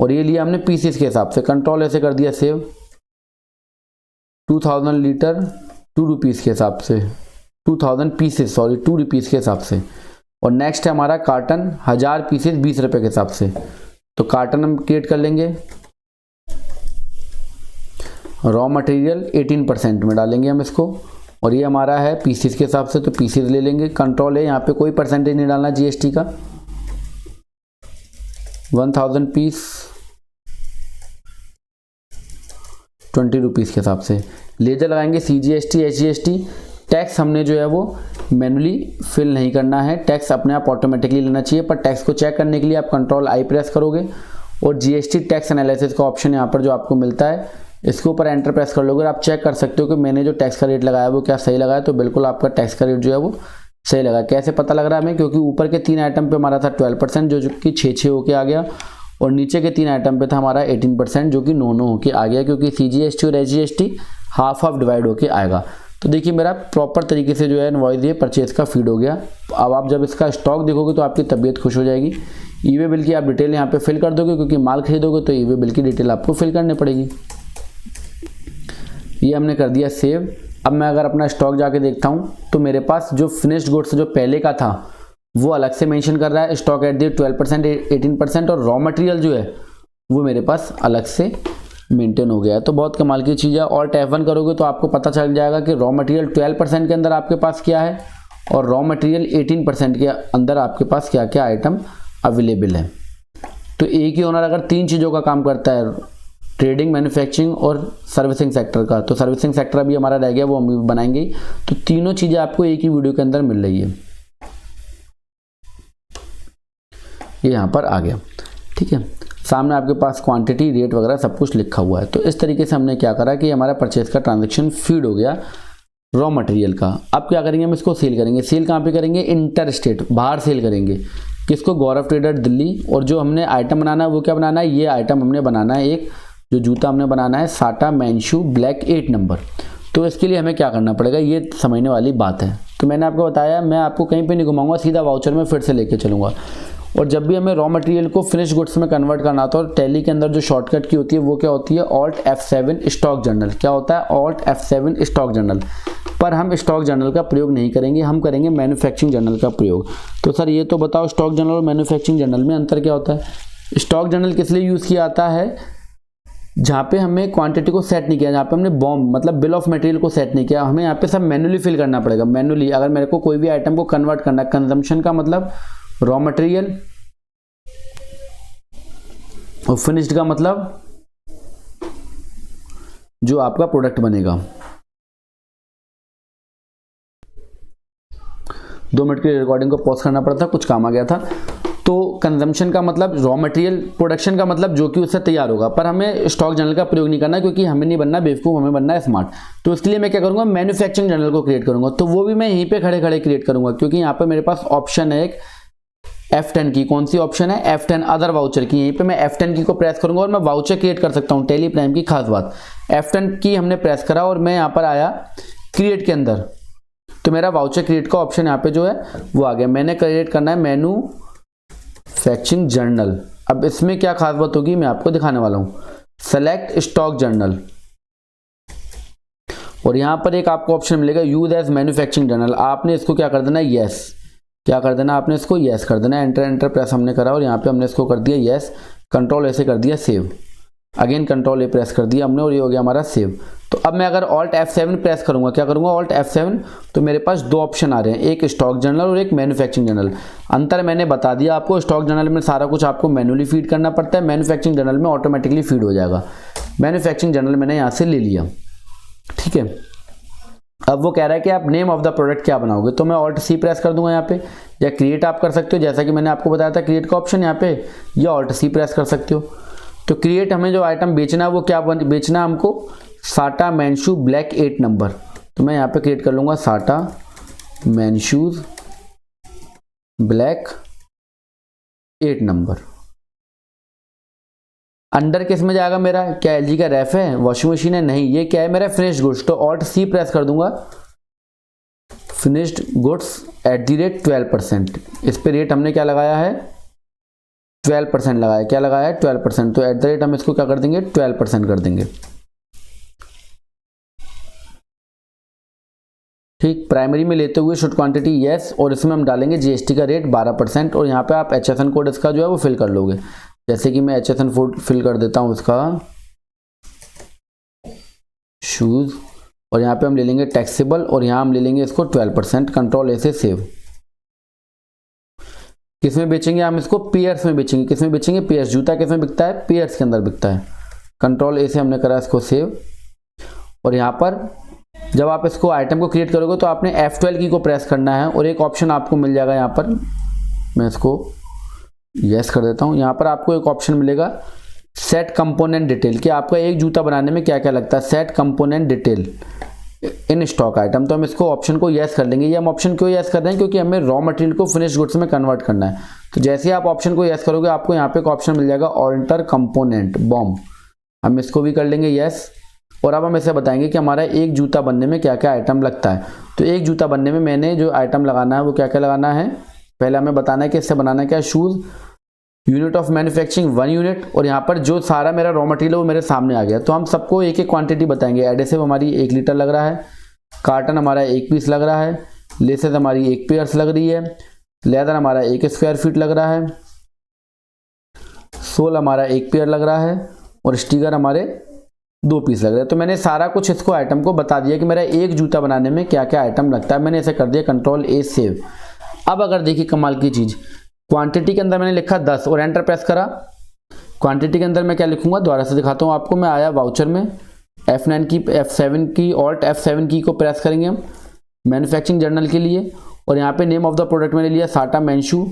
और ये लिया हमने पीसेस के हिसाब से। कंट्रोल ऐसे कर दिया सेव, 2000 लीटर 2 रुपीज़ के हिसाब से, 2000 पीसेस 2 रुपीज़ के हिसाब से। और नेक्स्ट है हमारा कार्टन 1000 पीसेस 20 रुपये के हिसाब से। तो कार्टन हम क्रिएट कर लेंगे, रॉ मटेरियल 18% में डालेंगे हम इसको, और ये हमारा है पीसेस के हिसाब से, तो पीसेस ले लेंगे। कंट्रोल है, यहाँ पे कोई परसेंटेज नहीं डालना GST का। 1000 पीस 20 रुपीज़ के हिसाब से। लेजर लगाएंगे CGST HGST। टैक्स हमने जो है वो मैनुअली फिल नहीं करना है, टैक्स अपने आप ऑटोमेटिकली लेना चाहिए, पर टैक्स को चेक करने के लिए आप कंट्रोल आई प्रेस करोगे और GST टैक्स एनालिसिस का ऑप्शन यहाँ पर जो आपको मिलता है, इसके ऊपर एंटर प्रेस कर लोगे। आप चेक कर सकते हो कि मैंने जो टैक्स का रेट लगाया वो क्या सही लगाया, तो बिल्कुल आपका टैक्स का रेट जो है वो सही लगा। कैसे पता लग रहा है हमें, क्योंकि ऊपर के 3 आइटम पे हमारा था 12% जो कि 6 होके आ गया, और नीचे के 3 आइटम पे था हमारा 18% जो कि 9 होके आ गया, क्योंकि CGST और HGST हाफ डिवाइड होके आएगा। तो देखिए मेरा प्रॉपर तरीके से जो है इनवॉइस ये परचेज का फीड हो गया। अब आप जब इसका स्टॉक देखोगे तो आपकी तबीयत खुश हो जाएगी। ईवे बिल की आप डिटेल यहाँ पे फिल कर दोगे, क्योंकि माल खरीदोगे तो ईवे बिल की डिटेल आपको फिल करनी पड़ेगी। ये हमने कर दिया सेव। अब मैं अगर अपना स्टॉक जाके देखता हूँ तो मेरे पास जो फिनिश्ड गुड्स जो पहले का था वो अलग से मेंशन कर रहा है, स्टॉक एट दी 12% 18%, और रॉ मटेरियल जो है वो मेरे पास अलग से मेंटेन हो गया है। तो बहुत कमाल की चीज़ है। और F1 करोगे तो आपको पता चल जाएगा कि रॉ मटेरियल 12% के अंदर आपके पास क्या है, और रॉ मटेरियल 18% के अंदर आपके पास क्या क्या आइटम अवेलेबल है। तो एक ही ओनर अगर 3 चीज़ों का काम करता है, ट्रेडिंग, मैन्युफैक्चरिंग और सर्विसिंग सेक्टर का, तो सर्विसिंग सेक्टर अभी हमारा रह गया, वो हम भी बनाएंगे। तो तीनों चीज़ें आपको एक ही वीडियो के अंदर मिल रही है। ये यहाँ पर आ गया, ठीक है। सामने आपके पास क्वांटिटी, रेट वगैरह सब कुछ लिखा हुआ है। तो इस तरीके से हमने क्या करा कि हमारा परचेज का ट्रांजैक्शन फीड हो गया रॉ मटेरियल का। अब क्या करेंगे, हम इसको सेल करेंगे। सेल कहाँ पे करेंगे, इंटर स्टेट, बाहर सेल करेंगे। किसको, गौरव ट्रेडर दिल्ली। और जो हमने आइटम बनाना है वो क्या बनाना है, ये आइटम हमने बनाना है, एक जो जूता हमने बनाना है साटा मैन शू ब्लैक 8 नंबर। तो इसके लिए हमें क्या करना पड़ेगा, ये समझने वाली बात है। तो मैंने आपको बताया, मैं आपको कहीं पे नहीं घुमाऊंगा, सीधा वाउचर में फिर से लेके चलूंगा। और जब भी हमें रॉ मटेरियल को फिनिश गुड्स में कन्वर्ट करना होता है, और टैली के अंदर जो शॉर्टकट की होती है वो क्या होती है, Alt F7 स्टॉक जर्नल। क्या होता है, Alt F7 स्टॉक जर्नल। पर हम स्टॉक जर्नल का प्रयोग नहीं करेंगे, हम करेंगे मैन्युफैक्चरिंग जर्नल का प्रयोग। तो सर ये तो बताओ, स्टॉक जर्नल और मैन्युफैक्चरिंग जर्नल में अंतर क्या होता है। स्टॉक जर्नल किस लिए यूज़ किया जाता है, जहाँ पे हमें क्वांटिटी को सेट नहीं किया, जहाँ पे हमने बॉम्ब मतलब बिल ऑफ मटेरियल को सेट नहीं किया, हमें यहाँ पे सब मैनुअली फिल करना पड़ेगा। मैनुअली अगर मेरे को कोई भी आइटम को कन्वर्ट करना है, कंजम्पशन का मतलब रॉ मटेरियल, और फिनिश्ड का मतलब जो आपका प्रोडक्ट बनेगा। 2 मिनट की रिकॉर्डिंग को पॉज करना पड़ा था, कुछ काम आ गया था। तो कंजम्पशन का मतलब रॉ मटेरियल, प्रोडक्शन का मतलब जो कि उससे तैयार होगा। पर हमें स्टॉक जर्नल का प्रयोग नहीं करना, क्योंकि हमें नहीं बनना बेवकूफ़, हमें बनना है स्मार्ट। तो इसके लिए मैं क्या करूंगा, मैन्युफैक्चरिंग जर्नल को क्रिएट करूंगा। तो वो भी मैं यहीं पे खड़े खड़े क्रिएट करूंगा, क्योंकि यहाँ पे मेरे पास ऑप्शन है एक F10 की। कौन सी ऑप्शन है, F10 अदर वाउचर की। यहीं पे मैं F10 की को प्रेस करूंगा और मैं वाउचर क्रिएट कर सकता हूँ। टेली प्राइम की खास बात, F10 की हमने प्रेस करा और मैं यहाँ पर आया क्रिएट के अंदर, तो मेरा वाउचर क्रिएट का ऑप्शन यहाँ पे जो है वो आ गया। मैंने क्रिएट करना है मैन्युफैक्चरिंग जर्नल। अब इसमें क्या खास बात होगी मैं आपको दिखाने वाला हूँ। सेलेक्ट स्टॉक जर्नल, और यहाँ पर एक आपको ऑप्शन मिलेगा यूज एज मैन्युफैक्चरिंग जर्नल। आपने इसको क्या कर देना है, यस। क्या कर देना, आपने इसको यस कर देना। एंटर प्रेस हमने करा और यहाँ पे हमने इसको कर दिया यस। कंट्रोल ऐसे कर दिया सेव, अगेन कंट्रोल ए प्रेस कर दिया हमने, और ये हो गया हमारा सेव। तो अब मैं अगर Alt F7 प्रेस करूंगा, क्या करूंगा, Alt F7, तो मेरे पास 2 ऑप्शन आ रहे हैं, एक स्टॉक जर्नल और एक मैन्युफैक्चरिंग जर्नल। अंतर मैंने बता दिया आपको, स्टॉक जर्नल में सारा कुछ आपको मैनुअली फीड करना पड़ता है, मैन्युफैक्चरिंग जर्नल में ऑटोमेटिकली फीड हो जाएगा। मैन्युफैक्चरिंग जर्नल मैंने यहाँ से ले लिया। ठीक है। अब वो कह रहा है कि आप नेम ऑफ द प्रोडक्ट क्या बनाओगे, तो मैं ऑल्ट सी प्रेस कर दूंगा यहाँ पे, या क्रिएट आप कर सकते हो जैसा कि मैंने आपको बताया था क्रिएट का ऑप्शन यहाँ पे, या ऑल्ट सी प्रेस कर सकते हो। तो क्रिएट हमें जो आइटम बेचना है वो क्या बेचना है हमको, साटा मैन शू ब्लैक 8 नंबर। तो मैं यहाँ पे क्रिएट कर लूंगा साटा man shoes black 8 number. Under किस में जाएगा मेरा, क्या एलजी का रेफ है, वॉशिंग मशीन है, नहीं, ये क्या है मेरा फिनिश्ड गुड्स। तो ऑल्ट सी प्रेस कर दूंगा, फिनिश्ड गुड्स @ 12%। इस पे रेट हमने क्या लगाया है, 12% लगाया, क्या लगाया है 12%। तो @ हम इसको क्या कर देंगे 12% कर देंगे। ठीक, प्राइमरी में लेते हुए शुड क्वांटिटी यस, और इसमें हम डालेंगे जीएसटी का रेट 12%। और यहाँ पे आप HSN कोड इसका जो है वो फिल कर लोगे, जैसे कि मैं HSN कोड फिल कर देता हूँ इसका शूज, और यहाँ पे हम ले लेंगे टैक्सेबल, और यहाँ हम ले लेंगे इसको 12%। कंट्रोल ए से सेव। किस में बेचेंगे हम इसको, पेयर्स में बेचेंगे। किस में बेचेंगे, पेयर्स। जूता किस में बिकता है, पेयर्स के अंदर बिकता है। कंट्रोल ए से हमने करा इसको सेव। और यहाँ पर जब आप इसको आइटम को क्रिएट करोगे तो आपने F12 की को प्रेस करना है, और एक ऑप्शन आपको मिल जाएगा यहाँ पर, मैं इसको यस कर देता हूँ। यहाँ पर आपको एक ऑप्शन मिलेगा सेट कंपोनेंट डिटेल, कि आपका एक जूता बनाने में क्या क्या लगता है, set component detail in stock item. तो हम इसको ऑप्शन को यस कर लेंगे। ये हम ऑप्शन क्यों यस कर रहे हैं, क्योंकि हमें रॉ मटेरियल को फिनिश गुड्स में कन्वर्ट करना है। तो जैसे ही आप ऑप्शन को यस करोगे आपको यहाँ पे एक ऑप्शन मिल जाएगा ऑल्टर कंपोनेंट बॉम, हम इसको भी कर लेंगे यस। और अब हम इसे बताएंगे कि हमारा एक जूता बनने में क्या क्या आइटम लगता है। तो एक जूता बनने में मैंने जो आइटम लगाना है वो क्या क्या लगाना है, पहले हमें बताना है कि इससे बनाना क्या है, shoes unit of manufacturing 1 unit. और यहाँ पर जो सारा मेरा रॉ मटेरियल है वो मेरे सामने आ गया। तो हम सबको एक एक क्वांटिटी बताएंगे। एडेसिव हमारी 1 लीटर लग रहा है, कार्टन हमारा 1 पीस लग रहा है, लेसेस हमारी 1 पेयर्स लग रही है, लेदर हमारा 1 स्क्वायर फीट लग रहा है, सोल हमारा 1 पेयर लग रहा है, और स्टिकर हमारे 2 पीस लग रहे हैं। तो मैंने सारा कुछ इसको आइटम को बता दिया कि मेरा एक जूता बनाने में क्या क्या आइटम लगता है। मैंने इसे कर दिया कंट्रोल ए सेव। अब अगर देखिए कमाल की चीज, क्वांटिटी के अंदर मैंने लिखा 10 और एंटर प्रेस करा। क्वांटिटी के अंदर मैं क्या लिखूंगा, दोबारा से दिखाता हूं आपको। मैं आया वाउचर में, F9 की F7 की ऑल्ट F7 की को प्रेस करेंगे हम मैन्युफैक्चरिंग जर्नल के लिए। और यहाँ पे नेम ऑफ द प्रोडक्ट मैंने लिया साटा मैनशू,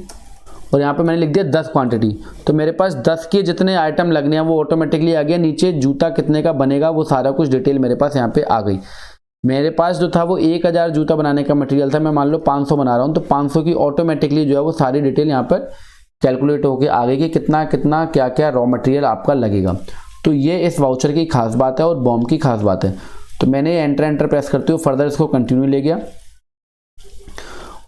और यहाँ पे मैंने लिख दिया 10 क्वांटिटी। तो मेरे पास 10 के जितने आइटम लगने हैं वो ऑटोमेटिकली आ गया। नीचे जूता कितने का बनेगा वो सारा कुछ डिटेल मेरे पास यहाँ पे आ गई। मेरे पास जो था वो 1000 जूता बनाने का मटेरियल था, मैं मान लो 500 बना रहा हूँ, तो 500 की ऑटोमेटिकली जो है वो सारी डिटेल यहाँ पर कैलकुलेट होकर आ गई कि कितना कितना क्या क्या रॉ मटेरियल आपका लगेगा। तो ये इस वाउचर की खास बात है और बॉम्ब की खास बात है। तो मैंने एंटर प्रेस करते हुए फर्दर इसको कंटिन्यू ले गया।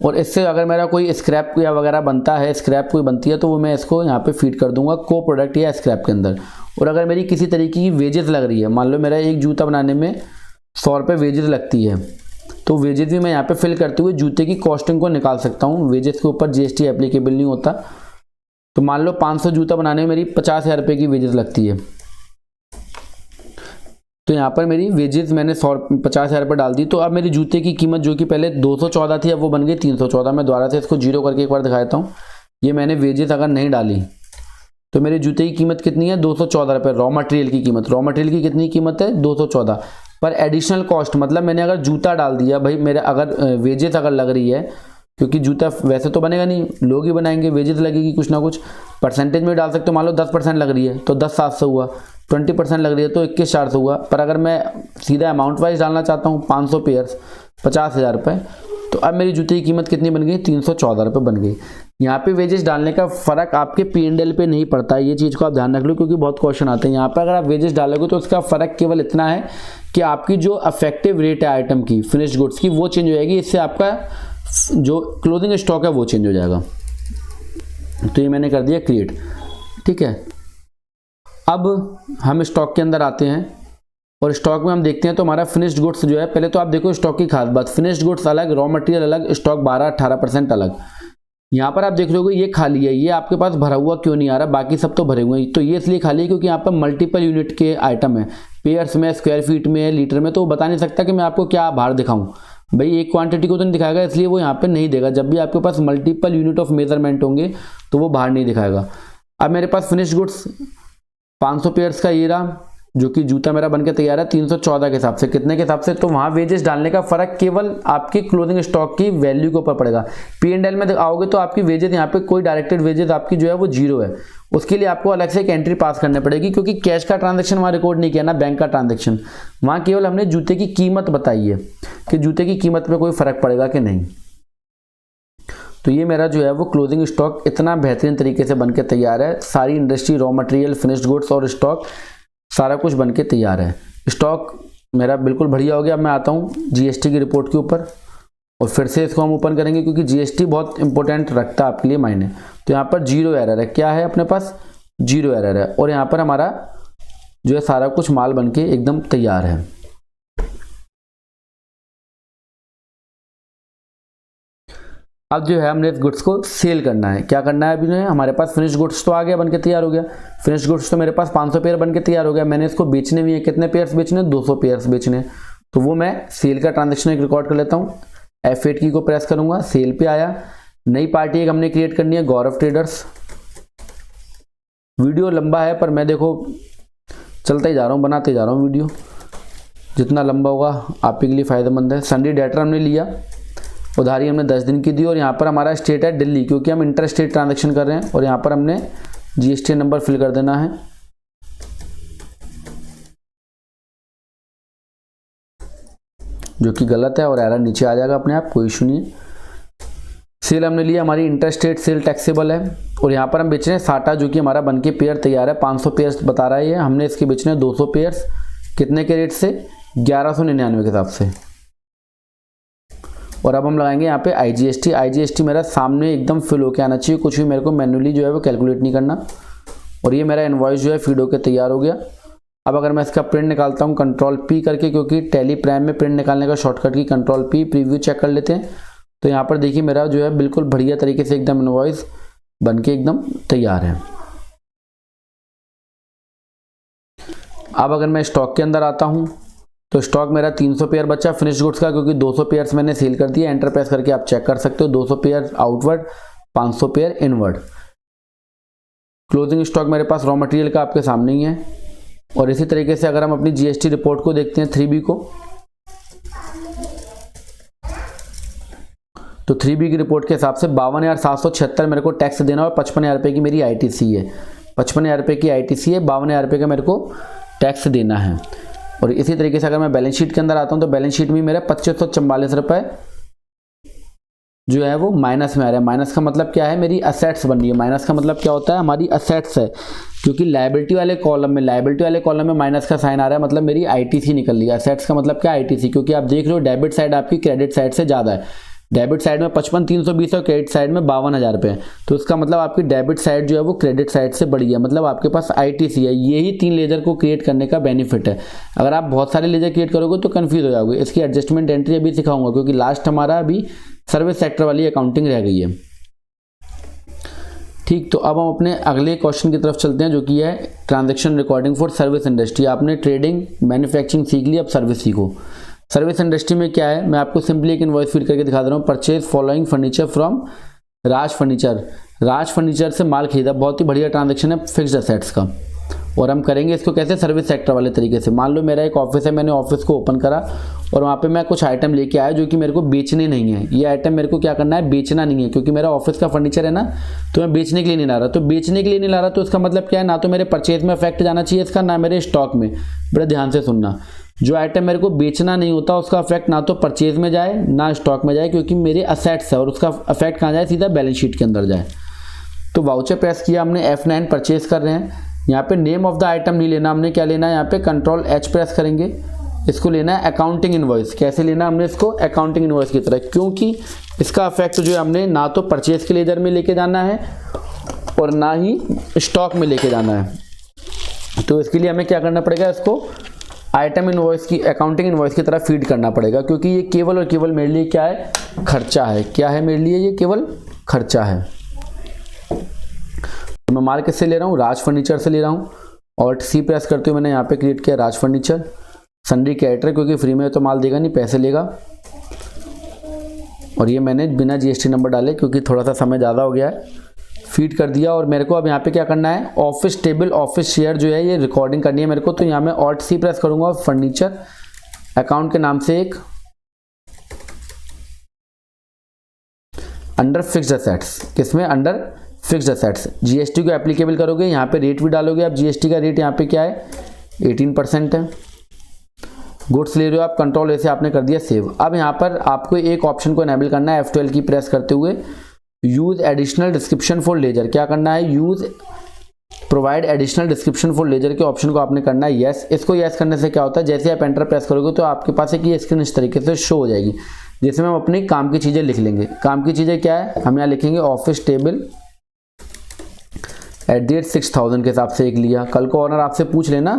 और इससे अगर मेरा कोई स्क्रैप या वगैरह बनता है, स्क्रैप कोई बनती है, तो वो मैं इसको यहाँ पे फीड कर दूंगा को प्रोडक्ट या स्क्रैप के अंदर। और अगर मेरी किसी तरीके की वेजेस लग रही है, मान लो मेरा एक जूता बनाने में 100 रुपये वेजेस लगती है, तो वेजेस भी मैं यहाँ पे फिल करते हुए जूते की कॉस्टिंग को निकाल सकता हूँ। वेजेस के ऊपर जीएसटी एप्लीकेबल नहीं होता। तो मान लो 500 जूता बनाने में मेरी 50,000 की वेजेस लगती है, तो यहाँ पर मेरी वेजेस मैंने 50,000 डाल दी। तो अब मेरी जूते की कीमत जो कि पहले 214 थी अब वो बन गई 314। मैं दोबारा से इसको जीरो करके एक बार दिखा देता हूँ। ये मैंने वेजेस अगर नहीं डाली तो मेरे जूते की कीमत कितनी है, 214 रुपये रॉ मटेरियल की कीमत। रॉ मटेरियल की कितनी कीमत है, 214। पर एडिशनल कॉस्ट मतलब मैंने अगर जूता डाल दिया, भाई मेरे अगर वेजेस अगर लग रही है, क्योंकि जूता वैसे तो बनेगा नहीं, लोग ही बनाएंगे, वेजेस लगेगी कुछ ना कुछ। परसेंटेज में डाल सकते हो, मान लो 10% लग रही है तो 10,700 हुआ, 20% लग रही है तो 21,400 हुआ। पर अगर मैं सीधा अमाउंट वाइज डालना चाहता हूँ 500 पेयर्स 50,000 रुपये, तो अब मेरी जूते की कीमत कितनी बन गई, 314 रुपये बन गई। यहाँ पे वेजेस डालने का फ़र्क आपके P&L पे नहीं पड़ता है, ये चीज़ को आप ध्यान रख लो, क्योंकि बहुत क्वेश्चन आते हैं। यहाँ पे अगर आप वेजेस डालोगे तो उसका फ़र्क केवल इतना है कि आपकी जो अफेक्टिव रेट है आइटम की, फिनिश गुड्स की, वो चेंज हो जाएगी। इससे आपका जो क्लोजिंग स्टॉक है वो चेंज हो जाएगा। तो ये मैंने कर दिया क्रिएट, ठीक है। अब हम स्टॉक के अंदर आते हैं और स्टॉक में हम देखते हैं तो हमारा फिनिश्ड गुड्स जो है, पहले तो आप देखो स्टॉक की खास बात, फिनिश्ड गुड्स अलग, रॉ मटेरियल अलग, स्टॉक 12-18% अलग। यहाँ पर आप देख रहे ये खाली है, ये आपके पास भरा हुआ क्यों नहीं आ रहा, बाकी सब तो भरे हुए हैं। तो ये इसलिए खाली है क्योंकि यहाँ पर मल्टीपल यूनिट के आइटम है, पेयर्स में, स्क्वायर फीट में, लीटर में। तो वो बता नहीं सकता कि मैं आपको क्या बाहर दिखाऊं, भाई एक क्वांटिटी को तो नहीं दिखाएगा, इसलिए वो यहाँ पे नहीं देगा। जब भी आपके पास मल्टीपल यूनिट ऑफ मेजरमेंट होंगे तो वो बाहर नहीं दिखाएगा। अब मेरे पास फिनिश गुड्स 500 पेयर्स का ये रहा, जो कि जूता मेरा बन के तैयार है 314 के हिसाब से, कितने के हिसाब से, तो वहाँ वेजेस डालने का फर्क केवल आपकी क्लोजिंग स्टॉक की वैल्यू के ऊपर पड़ेगा। P&L में आओगे तो आपकी वेजेस यहाँ पे कोई डायरेक्टेड वेजेस आपकी जो है वो जीरो है, उसके लिए आपको अलग से एक एंट्री पास करनी पड़ेगी, क्योंकि कैश का ट्रांजेक्शन वहाँ रिकॉर्ड नहीं किया ना, बैंक का ट्रांजेक्शन, वहाँ केवल हमने जूते की कीमत बताई है कि जूते की कीमत में कोई फर्क पड़ेगा कि नहीं। तो ये मेरा जो है वो क्लोजिंग स्टॉक इतना बेहतरीन तरीके से बन के तैयार है, सारी industry, raw material, finished goods और स्टॉक सारा कुछ बन के तैयार है। स्टॉक मेरा बिल्कुल बढ़िया हो गया। अब मैं आता हूँ जीएसटी की रिपोर्ट के ऊपर और फिर से इसको हम ओपन करेंगे, क्योंकि जीएसटी बहुत इंपॉर्टेंट रखता है आपके लिए मायने। तो यहाँ पर जीरो एरर है, क्या है अपने पास, जीरो एरर है, और यहाँ पर हमारा जो है सारा कुछ माल बन के एकदम तैयार है। अब जो है हमने इस गुड्स को सेल करना है, क्या करना है अभी जो है, हमारे पास फिनिश गुड्स तो आ गया, बन के तैयार हो गया। फिनिश गुड्स तो मेरे पास 500 पेयर बन के तैयार हो गया। मैंने इसको बेचने भी है, कितने पेयर्स बेचने, 200 पेयर्स बेचने, तो वो मैं सेल का ट्रांजेक्शन एक रिकॉर्ड कर लेता हूँ। F8 की को प्रेस करूंगा, सेल पे आया। नई पार्टी एक हमने क्रिएट करनी है, गौरव ट्रेडर्स। वीडियो लंबा है पर मैं देखो चलता ही जा रहा हूँ, बनाते जा रहा हूँ वीडियो, जितना लंबा होगा आप के लिए फायदेमंद है। सन्डी डेटर हमने लिया, उधारी हमने 10 दिन की दी, और यहाँ पर हमारा स्टेट है दिल्ली, क्योंकि हम इंटर स्टेट ट्रांजेक्शन कर रहे हैं, और यहाँ पर हमने जीएसटी नंबर फिल कर देना है। जो कि गलत है और एरर नीचे आ जाएगा अपने आप, कोई इशू नहीं है। सेल हमने लिया, हमारी इंटर स्टेट सेल टैक्सेबल है, और यहाँ पर हम बेच रहे हैं साटा, जो कि हमारा बन के पेयर तैयार है। 500 पेयर्स बता रहा है ये, हमने इसके बेचने हैं 200 पेयर्स, कितने के रेट से, 1199 के हिसाब से। और अब हम लगाएंगे यहाँ पे आईजीएसटी। आईजीएसटी मेरा सामने एकदम फिल होके आना चाहिए, कुछ भी मेरे को मैन्युअली जो है वो कैलकुलेट नहीं करना। और ये मेरा इनवॉइस जो है फीड होके तैयार हो गया। अब अगर मैं इसका प्रिंट निकालता हूँ कंट्रोल पी करके, क्योंकि टैली प्राइम में प्रिंट निकालने का शॉर्टकट की कंट्रोल पी, प्रीव्यू चेक कर लेते हैं। तो यहाँ पर देखिए मेरा जो है बिल्कुल बढ़िया तरीके से एकदम इनवॉइस बन के एकदम तैयार है। अब अगर मैं स्टॉक के अंदर आता हूँ तो स्टॉक मेरा 300 पेयर बचा फिनिश गुड्स का, क्योंकि 200 पेयर्स मैंने सेल कर दिया। एंटर प्रेस करके आप चेक कर सकते हो, 200 pair outward, 500 pair inward. Closing stock मेरे पास रॉ मटेरियल का आपके सामने ही है। और इसी तरीके से अगर हम अपनी जीएसटी रिपोर्ट को देखते हैं 3B को, तो 3B की रिपोर्ट के हिसाब से 52,776 मेरे को टैक्स देना और 55,000 रुपये की मेरी आईटीसी है। 55,000 रुपये की आईटीसी है, 52,000 रुपये का मेरे को टैक्स देना है। और इसी तरीके से अगर मैं बैलेंस शीट के अंदर आता हूं तो बैलेंस शीट में मेरा 2544 रुपए जो है वो माइनस में आ रहा है। माइनस का मतलब क्या है, मेरी असेट्स बन रही है। माइनस का मतलब क्या होता है, हमारी असेट्स है, क्योंकि लायबिलिटी वाले कॉलम में माइनस का साइन आ रहा है, मतलब मेरी आईटीसी निकल रही है। असेट्स का मतलब क्या है, आईटीसी, क्योंकि आप देख रहे हो डेबिट साइड आपकी क्रेडिट साइड से ज़्यादा है। डेबिट साइड में 55,320 और क्रेडिट साइड में 52,000 रुपये, तो इसका मतलब आपकी डेबिट साइड जो है वो क्रेडिट साइड से बड़ी है, मतलब आपके पास आईटीसी है। यही 3 लेजर को क्रिएट करने का बेनिफिट है। अगर आप बहुत सारे लेजर क्रिएट करोगे तो कंफ्यूज हो जाओगे। इसकी एडजस्टमेंट एंट्री अभी सिखाऊंगा, क्योंकि लास्ट हमारा अभी सर्विस सेक्टर वाली अकाउंटिंग रह गई है। ठीक, तो अब हम अपने अगले क्वेश्चन की तरफ चलते हैं, जो कि है transaction recording for service industry. आपने ट्रेडिंग मैन्युफैक्चरिंग सीख ली, अब सर्विस सीखो। सर्विस इंडस्ट्री में क्या है, मैं आपको सिंपली एक इनवॉइस फीड करके दिखा दे रहा हूँ। Purchase following furniture from Raj furniture. Raj furniture से माल खरीदा, बहुत ही बढ़िया ट्रांजैक्शन है फिक्स्ड असेट्स का। और हम करेंगे इसको कैसे, सर्विस सेक्टर वाले तरीके से। मान लो मेरा एक ऑफिस है, मैंने ऑफिस को ओपन करा और वहाँ पे मैं कुछ आइटम लेके आया जो कि मेरे को बेचने नहीं है। ये आइटम मेरे को क्या करना है, बेचना नहीं है, क्योंकि मेरा ऑफिस का फर्नीचर है ना, तो मैं बेचने के लिए नहीं ला रहा। तो बेचने के लिए नहीं ला रहा तो इसका मतलब क्या है, ना तो मेरे परचेज में इफेक्ट जाना चाहिए इसका, ना मेरे स्टॉक में। बड़े ध्यान से सुनना, जो आइटम मेरे को बेचना नहीं होता उसका इफेक्ट ना तो परचेज में जाए ना स्टॉक में जाए, क्योंकि मेरे असेट्स है, और उसका इफेक्ट कहाँ जाए, सीधा बैलेंस शीट के अंदर जाए। तो वाउचर प्रेस किया हमने, F9 परचेज कर रहे हैं। यहाँ पे नेम ऑफ द आइटम नहीं लेना, हमने क्या लेना है, यहाँ पे कंट्रोल H प्रेस करेंगे, इसको लेना है अकाउंटिंग इनवॉइस। कैसे लेना हमने इसको, अकाउंटिंग इनवॉइस की तरह, क्योंकि इसका इफेक्ट जो है हमने ना तो परचेज के लेजर में लेके जाना है और ना ही स्टॉक में लेके जाना है। तो इसके लिए हमें क्या करना पड़ेगा, इसको आइटम इनवॉइस की, अकाउंटिंग इनवॉइस की तरह फीड करना पड़ेगा, क्योंकि ये केवल और केवल मेरे लिए क्या है, खर्चा है। क्या है मेरे लिए, ये केवल खर्चा है। तो मैं माल किससे ले रहा हूँ, राज फर्नीचर से ले रहा हूँ। ऑल्ट C प्रेस करते हुए मैंने यहाँ पे क्रिएट किया राज फर्नीचर। सन्डी कैरेक्टर, क्योंकि फ्री में तो माल देगा नहीं, पैसे लेगा। और ये मैंने बिना GST नंबर डाले, क्योंकि थोड़ा सा समय ज़्यादा हो गया है। फीड कर दिया। और मेरे को अब यहाँ पे क्या करना है, ऑफिस टेबल ऑफिस शेयर जो है ये रिकॉर्डिंग करनी है मेरे को। तो यहाँ मैं ऑल्ट सी प्रेस करूंगा और फर्नीचर अकाउंट के नाम से एक अंडर फिक्स्ड असेट्स, किसमें, अंडर फिक्स्ड असेट्स, जीएसटी को एप्लीकेबल करोगे। यहाँ पे रेट भी डालोगे आप, जीएसटी का रेट यहाँ पे क्या है 18% है। गुड्स ले रहे हो आप, कंट्रोल ऐसे आपने कर दिया सेव। अब यहाँ पर आपको एक ऑप्शन को एनेबल करना है F12 की प्रेस करते हुए, use additional description for ledger. क्या करना है, use provide additional description for ledger के ऑप्शन को आपने करना है यस। इसको यस करने से क्या होता है, जैसे आप एंटर प्रेस करोगे तो आपके पास एक ये स्क्रीन इस तरीके से शो हो जाएगी, जिसमें हम अपनी काम की चीजें लिख लेंगे। काम की चीजें क्या है, हम यहाँ लिखेंगे ऑफिस टेबल @6000 के हिसाब से एक लिया। कल को ऑनर आपसे पूछ लेना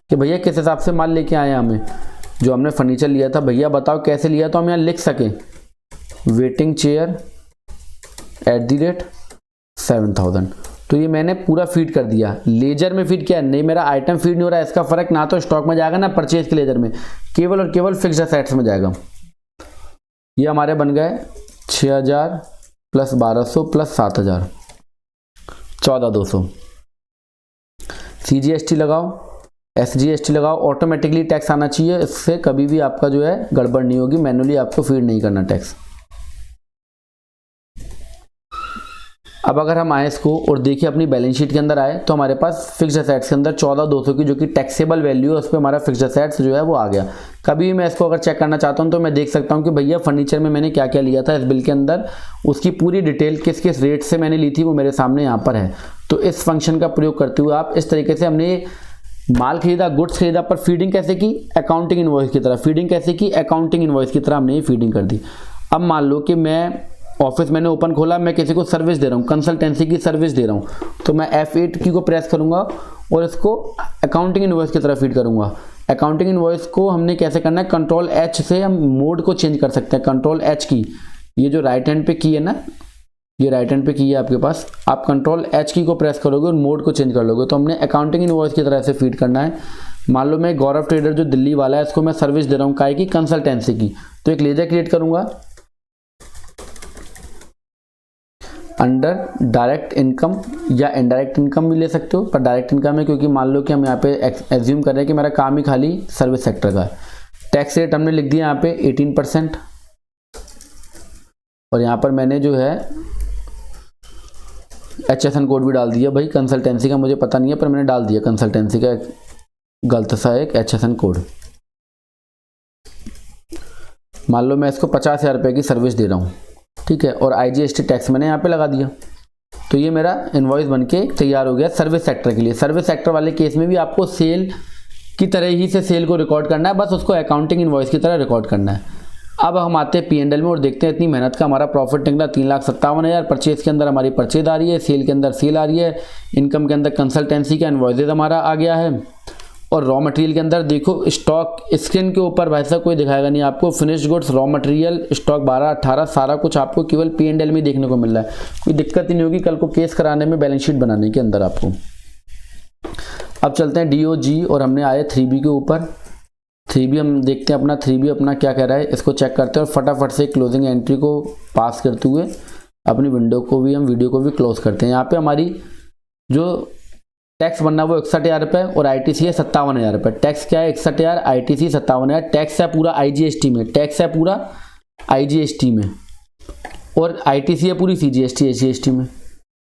कि भैया किस हिसाब से माल लेके आए हमें, जो हमने फर्नीचर लिया था भैया बताओ कैसे लिया, तो हम यहाँ लिख सकें वेटिंग चेयर @7000। तो ये मैंने पूरा फीड कर दिया। लेजर में फीड किया नहीं, मेरा आइटम फीड नहीं हो रहा है। इसका फर्क ना तो स्टॉक में जाएगा ना परचेज के लेजर में, केवल और केवल फिक्स्ड असेट्स में जाएगा। ये हमारे बन गए 6000 प्लस 1200 प्लस 7000, 14200। CGST लगाओ, SGST लगाओ, ऑटोमेटिकली टैक्स आना चाहिए। इससे कभी भी आपका जो है गड़बड़ नहीं होगी, मैनुअली आपको फीड नहीं करना टैक्स। अब अगर हम आए इसको और देखिए अपनी बैलेंस शीट के अंदर आए तो हमारे पास फिक्स्ड असेट्स के अंदर 14200 की जो कि टैक्सेबल वैल्यू है, उस पर हमारा फिक्स्ड असेट्स जो है वो आ गया। कभी भी मैं इसको अगर चेक करना चाहता हूं तो मैं देख सकता हूं कि भैया फर्नीचर में मैंने क्या क्या लिया था इस बिल के अंदर, उसकी पूरी डिटेल किस किस रेट से मैंने ली थी वो मेरे सामने यहाँ पर है। तो इस फंक्शन का प्रयोग करते हुए आप इस तरीके से, हमने माल खरीदा, गुड्स खरीदा, पर फीडिंग कैसे की, अकाउंटिंग इनवॉइस की तरह। फीडिंग कैसे की, अकाउंटिंग इनवॉइस की तरह हमने ये फीडिंग कर दी। अब मान लो कि मैं ऑफिस मैंने ओपन खोला, मैं किसी को सर्विस दे रहा हूँ, कंसल्टेंसी की सर्विस दे रहा हूँ, तो मैं F8 की को प्रेस करूंगा और इसको अकाउंटिंग इनवॉइस की तरह फीड करूंगा। अकाउंटिंग इनवॉइस को हमने कैसे करना है, कंट्रोल H से हम मोड को चेंज कर सकते हैं। कंट्रोल H की, ये जो राइट हैंड पे की है ना, ये राइट हैंड पे की है आपके पास, आप कंट्रोल H की को प्रेस करोगे और मोड को चेंज कर लोगे। तो हमने अकाउंटिंग इनवॉइस की तरह से फीड करना है। मान लो मैं गौरव ट्रेडर जो दिल्ली वाला है, इसको मैं सर्विस दे रहा हूँ काय की, कंसल्टेंसी की, तो एक लेजर क्रिएट करूंगा अंडर डायरेक्ट इनकम, या इनडायरेक्ट इनकम भी ले सकते हो, पर डायरेक्ट इनकम है क्योंकि मान लो कि हम यहाँ पे एज्यूम कर रहे हैं कि मेरा काम ही खाली सर्विस सेक्टर का है। टैक्स रेट हमने लिख दिया यहाँ पे 18%, और यहाँ पर मैंने जो है HSN कोड भी डाल दिया। भाई कंसल्टेंसी का मुझे पता नहीं है, पर मैंने डाल दिया कंसल्टेंसी का गलत सा एक HSN कोड। मान लो मैं इसको 50,000 रुपये की सर्विस दे रहा हूँ, ठीक है, और IGST टैक्स मैंने यहाँ पे लगा दिया। तो ये मेरा इनवॉइस बनके तैयार हो गया सर्विस सेक्टर के लिए। सर्विस सेक्टर वाले केस में भी आपको सेल की तरह ही से सेल को रिकॉर्ड करना है, बस उसको अकाउंटिंग इनवॉइस की तरह रिकॉर्ड करना है। अब हम आते हैं P&L में और देखते हैं इतनी मेहनत का हमारा प्रॉफिट निकला 3,57,000। परचेज के अंदर हमारी परचेज आ रही है, सेल के अंदर सेल आ रही है, इनकम के अंदर कंसल्टेंसी का इनवॉइसेज हमारा आ गया है, और रॉ मटेरियल के अंदर देखो स्टॉक स्क्रीन के ऊपर भाई साहब कोई दिखाएगा नहीं आपको। Finished goods, raw material, stock 12, 18 सारा कुछ आपको केवल P&L में देखने को मिल रहा है। कोई दिक्कत ही नहीं होगी कल को केस कराने में, बैलेंस शीट बनाने के अंदर आपको। अब चलते हैं DOG और हमने आए 3B के ऊपर। 3B हम देखते हैं अपना 3B अपना क्या कह रहा है, इसको चेक करते हैं और फटाफट से क्लोजिंग एंट्री को पास करते हुए अपनी विंडो को भी, हम वीडियो को भी क्लोज करते हैं। यहाँ पे हमारी जो टैक्स बनना वो 61,000 रुपये और ITC है 57,000 रुपये। टैक्स क्या है 61,000, ITC 57,000। टैक्स है पूरा IGST में, टैक्स है पूरा IGST में, और ITC है पूरी CGST SGST में।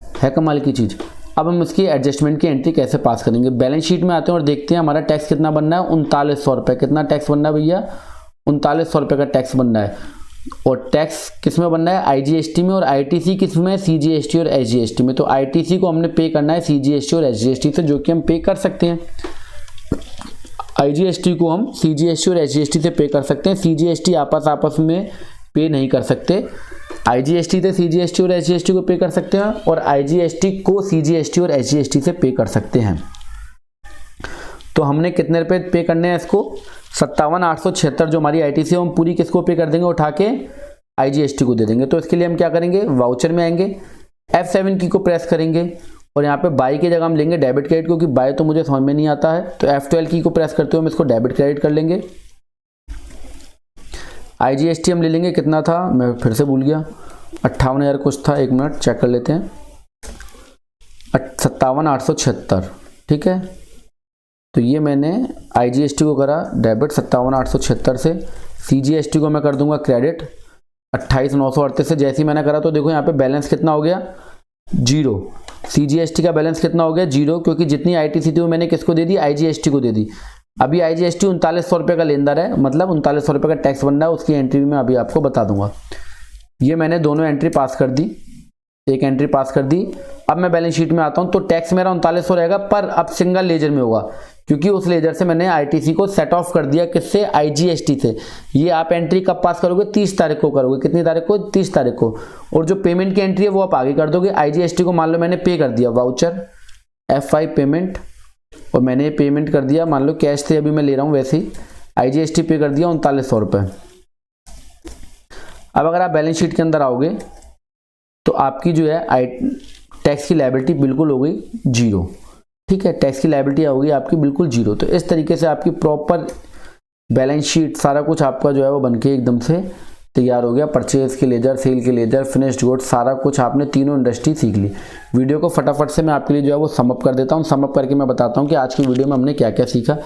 है कमाल की चीज़। अब हम इसकी एडजस्टमेंट की एंट्री कैसे पास करेंगे, बैलेंस शीट में आते हैं और देखते हैं हमारा टैक्स कितना बनना है, 3900 रुपये। कितना टैक्स बनना है भैया, 3900 रुपये का टैक्स बनना है। और टैक्स किस में बनना है, IGST में, और ITC किस में, CGST और SGST में। तो ITC को हमने पे करना है CGST और SGST से, जो कि हम पे कर सकते हैं। IGST को हम CGST और SGST से पे कर सकते हैं। CGST आपस में पे नहीं कर सकते। IGST से CGST और SGST को पे कर सकते हैं, और IGST को CGST और SGST से पे कर सकते हैं। तो हमने कितने रुपए पे करने हैं इसको, 57,876 जो हमारी ITC है हम पूरी किसको पे कर देंगे, उठा के IGST को दे देंगे। तो इसके लिए हम क्या करेंगे, वाउचर में आएंगे, F7 की को प्रेस करेंगे, और यहाँ पे बाई की जगह हम लेंगे डेबिट क्रेडिट, क्योंकि बाई तो मुझे समझ में नहीं आता है। तो F12 की को प्रेस करते हुए हम इसको डेबिट क्रेडिट कर लेंगे। IGST हम ले लेंगे, कितना था मैं फिर से भूल गया, 58,000 कुछ था, एक मिनट चेक कर लेते हैं। 57,876, ठीक है। तो ये मैंने IGST को करा डेबिट 57,876 से, CGST को मैं कर दूंगा क्रेडिट 28,938 से। जैसे ही मैंने करा तो देखो यहाँ पे बैलेंस कितना हो गया, 0। CGST का बैलेंस कितना हो गया, 0, क्योंकि जितनी ITC थी वो मैंने किसको दे दी, IGST को दे दी। अभी IGST 3900 रुपये का लेनदार है, मतलब 3900 रुपये का टैक्स बन रहा है, उसकी एंट्री भी मैं अभी आपको बता दूंगा। ये मैंने दोनों एंट्री पास कर दी, एक एंट्री पास कर दी। अब मैं बैलेंस शीट में आता हूं तो टैक्स मेरा 3900 रहेगा, पर अब सिंगल लेजर में होगा, क्योंकि उस लेजर से मैंने ITC को सेट ऑफ कर दिया, किससे, IGST से। ये आप एंट्री कब पास करोगे, 30 तारीख को करोगे। कितनी तारीख को, 30 तारीख को। और जो पेमेंट की एंट्री है वो आप आगे कर दोगे। IGST को मान लो मैंने पे कर दिया, वाउचर F5 पेमेंट, और मैंने पेमेंट कर दिया, मान लो कैश से अभी मैं ले रहा हूँ, वैसे ही IGST पे कर दिया 3900 रुपये। अब अगर आप बैलेंस शीट के अंदर आओगे तो आपकी जो है टैक्स की लायबिलिटी बिल्कुल हो गई 0, ठीक है। टैक्स की लायबिलिटी होगी आपकी बिल्कुल 0। तो इस तरीके से आपकी प्रॉपर बैलेंस शीट, सारा कुछ आपका जो है वो बनके एकदम से तैयार हो गया। परचेज के लेजर, सेल के लेजर, फिनिश्ड गुड, सारा कुछ आपने तीनों इंडस्ट्री सीख ली। वीडियो को फटाफट से मैं आपके लिए जो है वो समअप कर देता हूँ। समअप करके मैं बताता हूँ कि आज की वीडियो में हमने क्या क्या सीखा।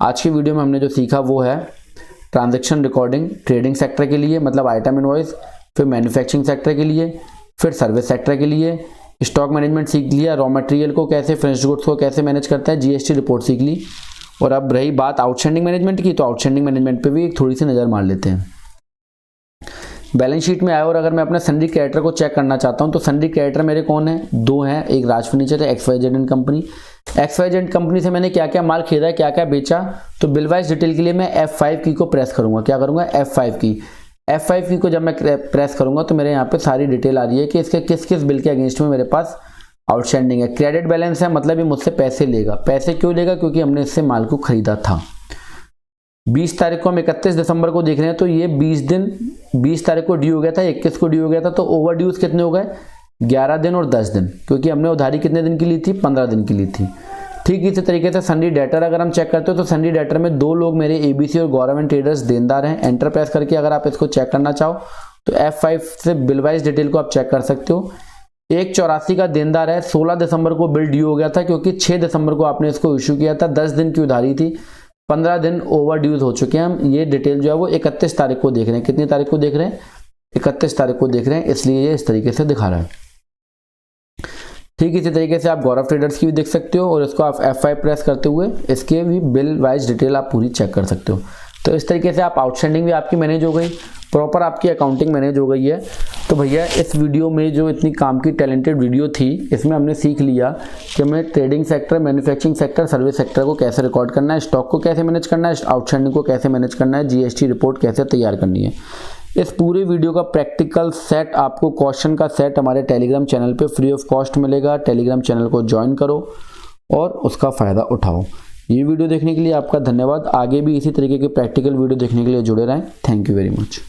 आज की वीडियो में हमने जो सीखा वो है ट्रांजैक्शन रिकॉर्डिंग ट्रेडिंग सेक्टर के लिए, मतलब आइटम इनवॉइस, फिर मैन्युफैक्चरिंग सेक्टर के लिए, फिर सर्विस सेक्टर के लिए। स्टॉक मैनेजमेंट सीख लिया, रॉ मटेरियल को कैसे, फिनिश्ड गुड्स को कैसे मैनेज करता है, GST रिपोर्ट सीख ली। और अब रही बात आउटस्टैंडिंग मैनेजमेंट की, तो आउटस्टैंडिंग मैनेजमेंट पे भी एक थोड़ी सी नज़र मार लेते हैं। बैलेंस शीट में आया और अगर मैं अपना सन्ड्री क्रेडिटर को चेक करना चाहता हूं तो सन्ड्री क्रेडिटर मेरे कौन है, 2 हैं। एक राज फर्नीचर है, XYZ and company. XYZ and company से मैंने क्या क्या माल खरीदा है, क्या क्या बेचा, तो बिल वाइज डिटेल के लिए मैं F5 की को प्रेस करूंगा। क्या करूंगा, F5 की। F5 की को जब मैं प्रेस करूंगा तो मेरे यहाँ पे सारी डिटेल आ रही है कि इसके किस किस बिल के अगेंस्ट में मेरे पास आउटस्टैंडिंग है। क्रेडिट बैलेंस है, मतलब ये मुझसे पैसे लेगा। पैसे क्यों लेगा, क्योंकि हमने इससे माल को खरीदा था। 20 तारीख को हम 31 दिसंबर को देख रहे हैं, तो ये 20 तारीख को ड्यू हो गया था, 21 को ड्यू हो गया था, तो ओवर ड्यूज कितने हो गए, 11 दिन और 10 दिन, क्योंकि हमने उधारी कितने दिन की ली थी, 15 दिन की ली थी। ठीक इसी तरीके से सन्ड्री डेटर अगर हम चेक करते हो तो सन्ड्री डेटर में 2 लोग मेरे ABC और गवर्नमेंट ट्रेडर्स देनदार हैं। एंटर प्रेस करके अगर आप इसको चेक करना चाहो तो F5 से बिल वाइज डिटेल को आप चेक कर सकते हो। 184 का देनदार है, 16 दिसंबर को बिल ड्यू हो गया था, क्योंकि 6 दिसंबर को आपने इसको इशू किया था, 10 दिन की उधारी थी, 15 दिन ओवर ड्यूज हो चुके हैं। हम ये डिटेल जो है वो 31 तारीख को देख रहे हैं। कितनी तारीख को देख रहे हैं, 31 तारीख को देख रहे हैं, इसलिए ये इस तरीके से दिखा रहा है। ठीक इसी तरीके से आप गौरव ट्रेडर्स की भी देख सकते हो, और इसको आप F5 प्रेस करते हुए इसके भी बिल वाइज डिटेल आप पूरी चेक कर सकते हो। तो इस तरीके से आप आउटस्टैंडिंग भी आपकी मैनेज हो गई, प्रॉपर आपकी अकाउंटिंग मैनेज हो गई है। तो भैया इस वीडियो में जो इतनी काम की टैलेंटेड वीडियो थी, इसमें हमने सीख लिया कि हमें trading sector, manufacturing sector, service sector को कैसे रिकॉर्ड करना है, स्टॉक को कैसे मैनेज करना है, आउटस्टैंडिंग को कैसे मैनेज करना है, GST रिपोर्ट कैसे तैयार करनी है। इस पूरे वीडियो का प्रैक्टिकल सेट, आपको क्वेश्चन का सेट हमारे टेलीग्राम चैनल पे फ्री ऑफ कॉस्ट मिलेगा। टेलीग्राम चैनल को ज्वाइन करो और उसका फ़ायदा उठाओ। ये वीडियो देखने के लिए आपका धन्यवाद। आगे भी इसी तरीके के प्रैक्टिकल वीडियो देखने के लिए जुड़े रहें। Thank you very much.